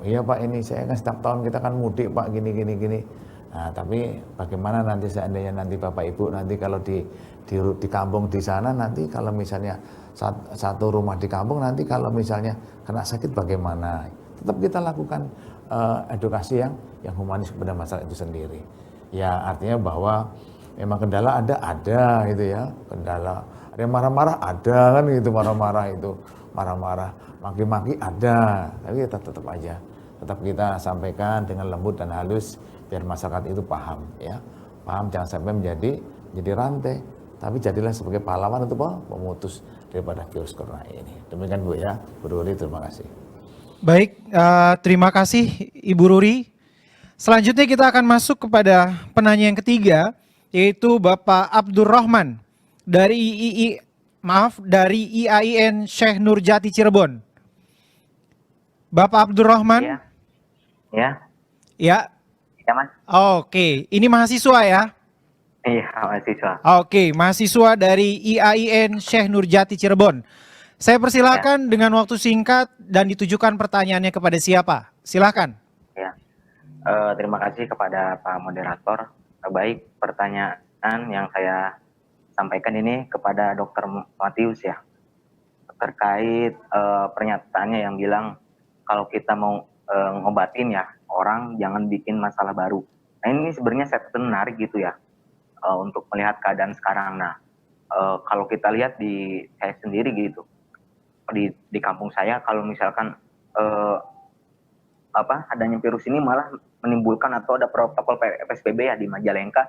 S2: Iya Pak, ini saya kan setiap tahun kita kan mudik Pak, gini. Nah, tapi bagaimana nanti seandainya nanti Bapak Ibu nanti kalau di kampung di sana nanti kalau misalnya satu rumah di kampung nanti kalau misalnya kena sakit bagaimana? Tetap kita lakukan edukasi yang humanis kepada masyarakat itu sendiri. Ya artinya bahwa memang kendala ada gitu ya, kendala. Ada yang marah-marah ada kan gitu, marah-marah, maki-maki ada, tapi kita tetap aja. Tetap kita sampaikan dengan lembut dan halus biar masyarakat itu paham ya. Paham, jangan sampai menjadi rantai, tapi jadilah sebagai pahlawan untuk memutus daripada virus corona ini. Demikian Bu ya, Bu Ruri, terima kasih.
S1: Baik, terima kasih Ibu Ruri. Selanjutnya kita akan masuk kepada penanya yang ketiga, yaitu Bapak Abdurrahman dari IAIN Syekh Nurjati Cirebon. Bapak Abdurrahman?
S16: Ya.
S1: Ya.
S16: Ya, Mas.
S1: Oke, ini mahasiswa ya?
S16: Iya, mahasiswa.
S1: Oke, mahasiswa dari IAIN Syekh Nurjati Cirebon. Saya persilakan dengan waktu singkat dan ditujukan pertanyaannya kepada siapa? Silakan.
S16: Ya. Terima kasih kepada Pak Moderator. Baik, pertanyaan yang saya sampaikan ini kepada Dr. Matius ya. Terkait pernyataannya yang bilang kalau kita mau ngobatin ya orang jangan bikin masalah baru. Nah ini sebenarnya statement menarik gitu ya untuk melihat keadaan sekarang. Nah kalau kita lihat di saya sendiri gitu di kampung saya kalau misalkan adanya virus ini malah menimbulkan atau ada protokol PSBB ya di Majalengka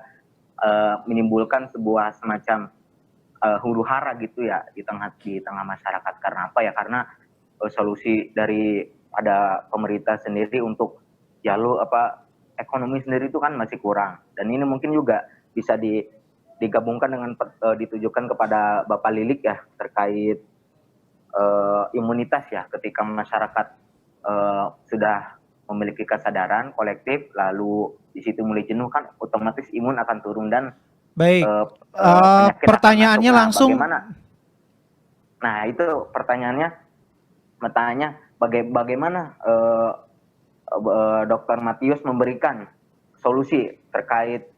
S16: menimbulkan sebuah semacam huru hara gitu ya di tengah masyarakat. Karena apa ya? Karena solusi dari pada pemerintah sendiri untuk jalur ekonomi sendiri itu kan masih kurang, dan ini mungkin juga bisa digabungkan dengan ditujukan kepada Bapak Lilik ya terkait imunitas ya, ketika masyarakat sudah memiliki kesadaran kolektif lalu di situ mulai jenuh kan otomatis imun akan turun dan
S1: baik pertanyaannya langsung
S16: bagaimana? Nah itu pertanyaannya bagaimana Dr. Matius memberikan solusi terkait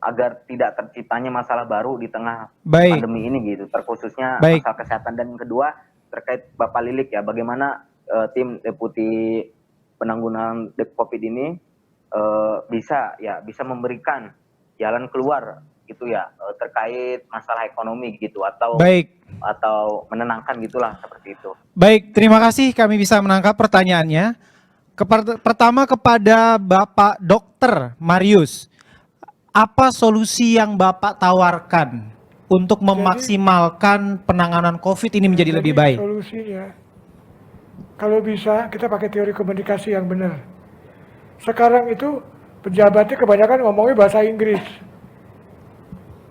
S16: agar tidak terciptanya masalah baru di tengah pandemi ini gitu, terkhususnya masalah kesehatan. Dan yang kedua terkait Bapak Lilik ya, bagaimana tim deputi penanggulangan COVID ini bisa memberikan jalan keluar gitu ya terkait masalah ekonomi gitu atau menenangkan gitulah seperti itu.
S1: Baik, terima kasih kami bisa menangkap pertanyaannya. Pertama kepada Bapak Dr. Marius, apa solusi yang Bapak tawarkan untuk memaksimalkan penanganan COVID ini menjadi lebih baik?
S4: Solusinya, kalau bisa kita pakai teori komunikasi yang benar. Sekarang itu pejabatnya kebanyakan ngomongnya bahasa Inggris.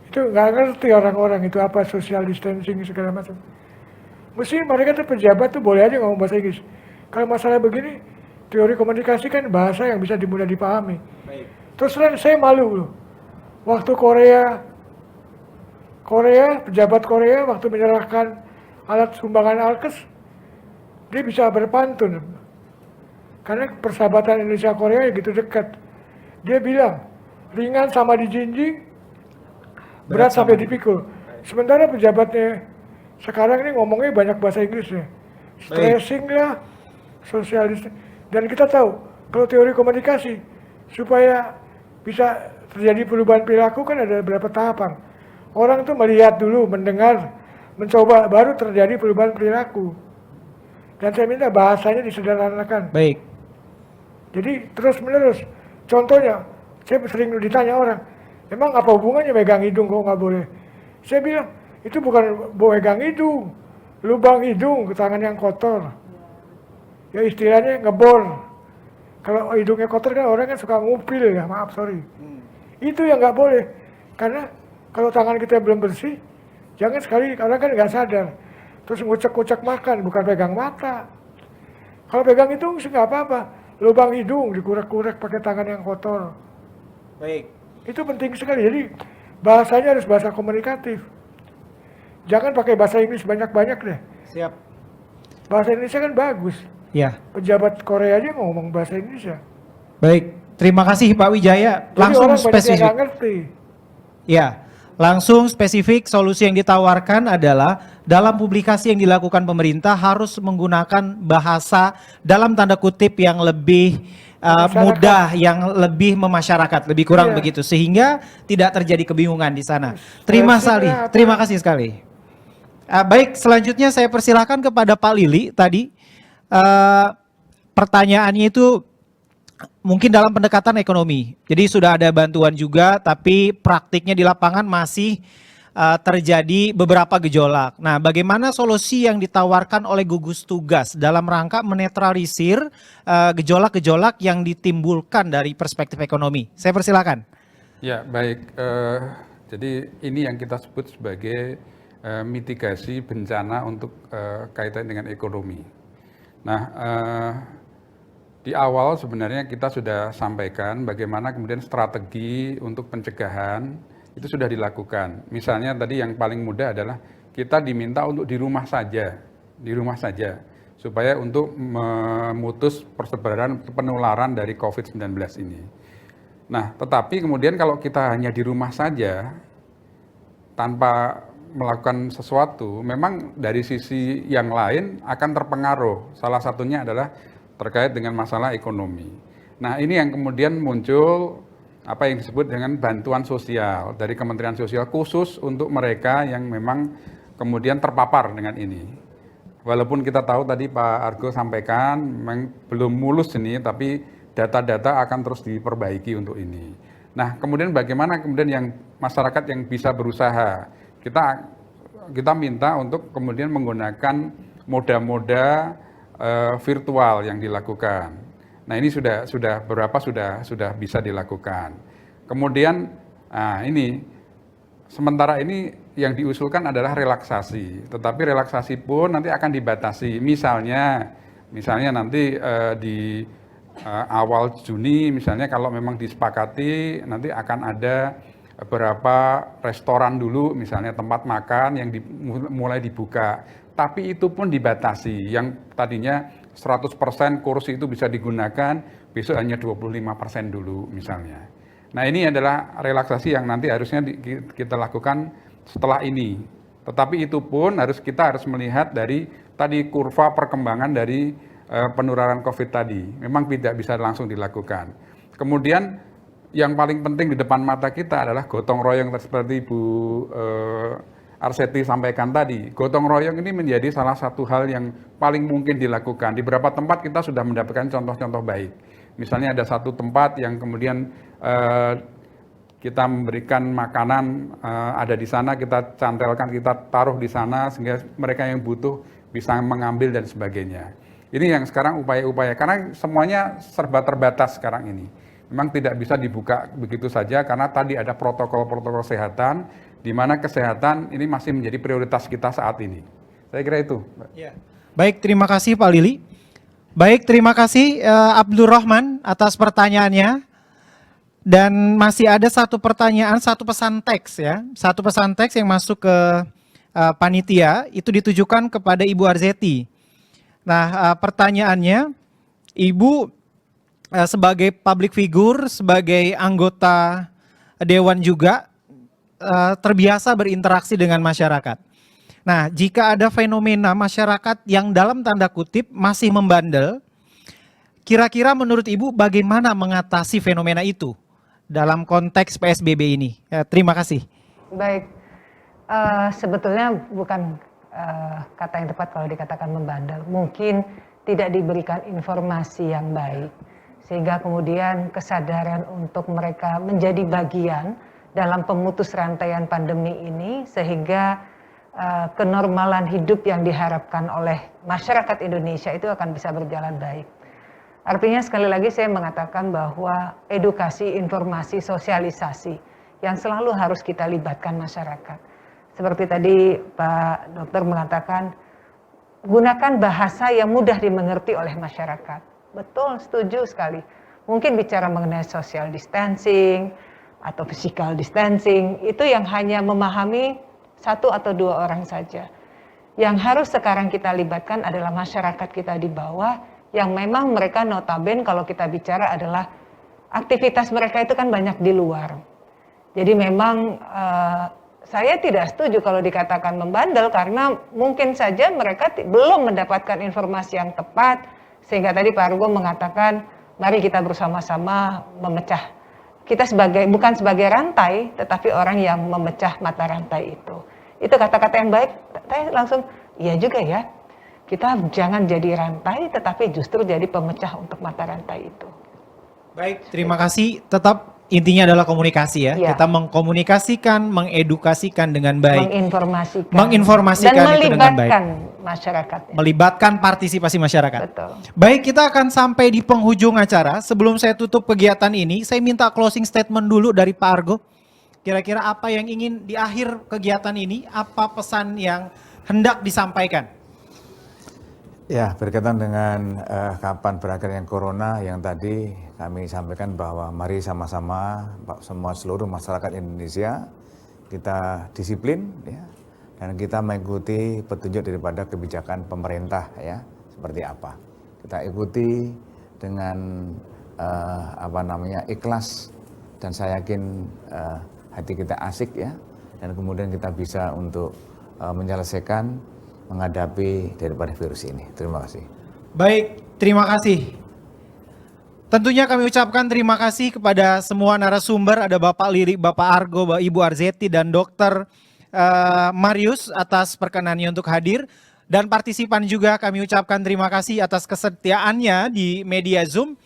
S4: Itu nggak ngerti orang-orang itu apa social distancing segala macam. Mesti mereka tuh pejabat tuh boleh aja ngomong bahasa Inggris. Kalau masalah begini, teori komunikasi kan bahasa yang bisa mudah dipahami. Terus saya malu loh. Waktu Korea, pejabat Korea waktu menyerahkan alat sumbangan alkes, dia bisa berpantun. Karena persahabatan Indonesia Korea gitu dekat. Dia bilang, ringan sama dijinjing, berat sampai dipikul. Sementara pejabatnya sekarang ini ngomongnya banyak bahasa Inggris ya. Stressing lah, social distancing. Dan kita tahu, kalau teori komunikasi, supaya bisa terjadi perubahan perilaku kan ada beberapa tahapan. Orang tuh melihat dulu, mendengar, mencoba, baru terjadi perubahan perilaku. Dan saya minta bahasanya disederhanakan.
S1: Baik.
S4: Jadi terus menerus. Contohnya, saya sering ditanya orang, emang apa hubungannya megang hidung kok nggak boleh? Saya bilang, itu bukan megang hidung, lubang hidung ke tangan yang kotor. Ya istilahnya ngebor. Kalau hidungnya kotor kan orang kan suka ngupil ya, maaf sorry. Itu yang nggak boleh. Karena kalau tangan kita belum bersih, jangan sekali, orang kan nggak sadar. Terus ngucek-ngucek makan, bukan pegang mata. Kalau pegang hidung sih nggak apa-apa. Lubang hidung dikurek-kurek pakai tangan yang kotor.
S1: Baik.
S4: Itu penting sekali. Jadi bahasanya harus bahasa komunikatif. Jangan pakai bahasa Inggris banyak-banyak deh.
S1: Siap.
S4: Bahasa Indonesia kan bagus.
S1: Ya.
S4: Pejabat Korea aja ngomong bahasa Indonesia.
S1: Baik. Terima kasih Pak Wijaya. Langsung
S4: Jadi orang banyak yang
S1: spesifik.
S4: nggak ngerti.
S1: Ya. Langsung spesifik solusi yang ditawarkan adalah dalam publikasi yang dilakukan pemerintah harus menggunakan bahasa dalam tanda kutip yang lebih mudah, yang lebih memasyarakat, lebih kurang begitu, sehingga tidak terjadi kebingungan di sana. Terima kasih sekali. Baik, selanjutnya saya persilahkan kepada Pak Lili tadi. Pertanyaannya itu mungkin dalam pendekatan ekonomi. Jadi sudah ada bantuan juga, tapi praktiknya di lapangan masih terjadi beberapa gejolak. Nah, bagaimana solusi yang ditawarkan oleh gugus tugas dalam rangka menetralisir gejolak-gejolak yang ditimbulkan dari perspektif ekonomi? Saya persilakan.
S12: Ya, baik. Jadi ini yang kita sebut sebagai mitigasi bencana untuk kaitan dengan ekonomi. Nah, di awal sebenarnya kita sudah sampaikan bagaimana kemudian strategi untuk pencegahan itu sudah dilakukan. Misalnya tadi yang paling mudah adalah kita diminta untuk di rumah saja, supaya untuk memutus persebaran penularan dari COVID-19 ini. Nah, tetapi kemudian kalau kita hanya di rumah saja, tanpa melakukan sesuatu, memang dari sisi yang lain akan terpengaruh. Salah satunya adalah terkait dengan masalah ekonomi. Nah, ini yang kemudian muncul apa yang disebut dengan bantuan sosial dari Kementerian Sosial khusus untuk mereka yang memang kemudian terpapar dengan ini. Walaupun kita tahu tadi Pak Argo sampaikan memang belum mulus ini, tapi data-data akan terus diperbaiki untuk ini. Nah, kemudian bagaimana kemudian yang masyarakat yang bisa berusaha? Kita minta untuk kemudian menggunakan moda-moda virtual yang dilakukan. Nah, ini sudah beberapa sudah bisa dilakukan. Kemudian ini sementara ini yang diusulkan adalah relaksasi, tetapi relaksasi pun nanti akan dibatasi. Misalnya nanti di awal Juni misalnya kalau memang disepakati nanti akan ada beberapa restoran dulu misalnya tempat makan yang mulai dibuka. Tapi itu pun dibatasi, yang tadinya 100% kursi itu bisa digunakan, besok hanya 25% dulu misalnya. Nah, ini adalah relaksasi yang nanti harusnya kita lakukan setelah ini. Tetapi itu pun kita harus melihat dari tadi kurva perkembangan dari penularan COVID tadi. Memang tidak bisa langsung dilakukan. Kemudian yang paling penting di depan mata kita adalah gotong royong seperti Bu Arseti sampaikan tadi. Gotong royong ini menjadi salah satu hal yang paling mungkin dilakukan. Di beberapa tempat kita sudah mendapatkan contoh-contoh baik. Misalnya ada satu tempat yang kemudian kita memberikan makanan ada di sana, kita cantelkan, kita taruh di sana sehingga mereka yang butuh bisa mengambil dan sebagainya. Ini yang sekarang upaya-upaya, karena semuanya serba terbatas sekarang ini. Memang tidak bisa dibuka begitu saja karena tadi ada protokol-protokol kesehatan, di mana kesehatan ini masih menjadi prioritas kita saat ini. Saya kira itu.
S1: Ya. Baik, terima kasih Pak Lili. Baik, terima kasih Abdul Rahman atas pertanyaannya. Dan masih ada satu pertanyaan, satu pesan teks ya. Satu pesan teks yang masuk ke panitia, itu ditujukan kepada Ibu Arzeti. Nah, pertanyaannya, Ibu sebagai public figure, sebagai anggota Dewan juga, terbiasa berinteraksi dengan masyarakat. Nah, jika ada fenomena masyarakat yang dalam tanda kutip masih membandel, kira-kira menurut Ibu bagaimana mengatasi fenomena itu? dalam konteks PSBB ini? Terima kasih.
S13: Baik, sebetulnya bukan kata yang tepat kalau dikatakan membandel. Mungkin tidak diberikan informasi yang baik, sehingga kemudian kesadaran untuk mereka menjadi bagian dalam pemutus rantaian pandemi ini, sehingga kenormalan hidup yang diharapkan oleh masyarakat Indonesia itu akan bisa berjalan baik. Artinya sekali lagi saya mengatakan bahwa edukasi, informasi, sosialisasi yang selalu harus kita libatkan masyarakat. Seperti tadi Pak Dokter mengatakan, gunakan bahasa yang mudah dimengerti oleh masyarakat. Betul, setuju sekali. Mungkin bicara mengenai social distancing atau physical distancing, itu yang hanya memahami 1 atau 2 orang saja. Yang harus sekarang kita libatkan adalah masyarakat kita di bawah, yang memang mereka notabene kalau kita bicara adalah aktivitas mereka itu kan banyak di luar. Jadi memang saya tidak setuju kalau dikatakan membandel, karena mungkin saja mereka belum mendapatkan informasi yang tepat, sehingga tadi Pak Argo mengatakan mari kita bersama-sama memecah. Kita bukan sebagai rantai, tetapi orang yang memecah mata rantai itu. Itu kata-kata yang baik. Saya langsung, iya juga ya. Kita jangan jadi rantai, tetapi justru jadi pemecah untuk mata rantai itu.
S1: Baik, terima kasih. Tetap intinya adalah komunikasi ya. Kita mengkomunikasikan, mengedukasikan dengan baik. Menginformasikan
S13: dan
S1: itu dengan baik.
S13: melibatkan masyarakat.
S1: Melibatkan partisipasi masyarakat.
S13: Betul.
S1: Baik, kita akan sampai di penghujung acara. Sebelum saya tutup kegiatan ini, saya minta closing statement dulu dari Pak Argo. Kira-kira apa yang ingin di akhir kegiatan ini, apa pesan yang hendak disampaikan?
S2: Ya, berkaitan dengan kapan berakhirnya corona yang tadi kami sampaikan bahwa mari sama-sama semua seluruh masyarakat Indonesia kita disiplin ya, dan kita mengikuti petunjuk daripada kebijakan pemerintah ya, seperti apa. Kita ikuti dengan ikhlas, dan saya yakin hati kita asik ya, dan kemudian kita bisa untuk menyelesaikan menghadapi daripada virus ini. Terima kasih.
S1: Baik, terima kasih. Tentunya kami ucapkan terima kasih kepada semua narasumber, ada Bapak Lirik, Bapak Argo, Ibu Arzeti, dan Dr. Marius atas perkenannya untuk hadir. Dan partisipan juga kami ucapkan terima kasih atas kesetiaannya di media Zoom.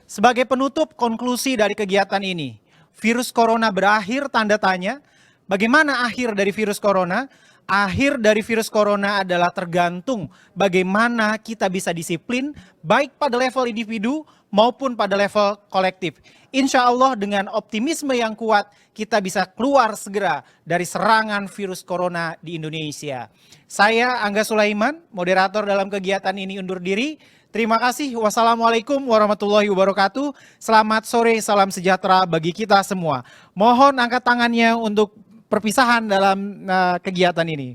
S1: Sebagai penutup konklusi dari kegiatan ini, virus corona berakhir, tanda tanya. Bagaimana akhir dari virus corona? Akhir dari virus corona adalah tergantung bagaimana kita bisa disiplin, baik pada level individu maupun pada level kolektif. Insya Allah dengan optimisme yang kuat, kita bisa keluar segera dari serangan virus corona di Indonesia. Saya Angga Sulaiman, moderator dalam kegiatan ini undur diri. Terima kasih. Wassalamualaikum warahmatullahi wabarakatuh. Selamat sore, salam sejahtera bagi kita semua. Mohon angkat tangannya untuk perpisahan dalam kegiatan ini.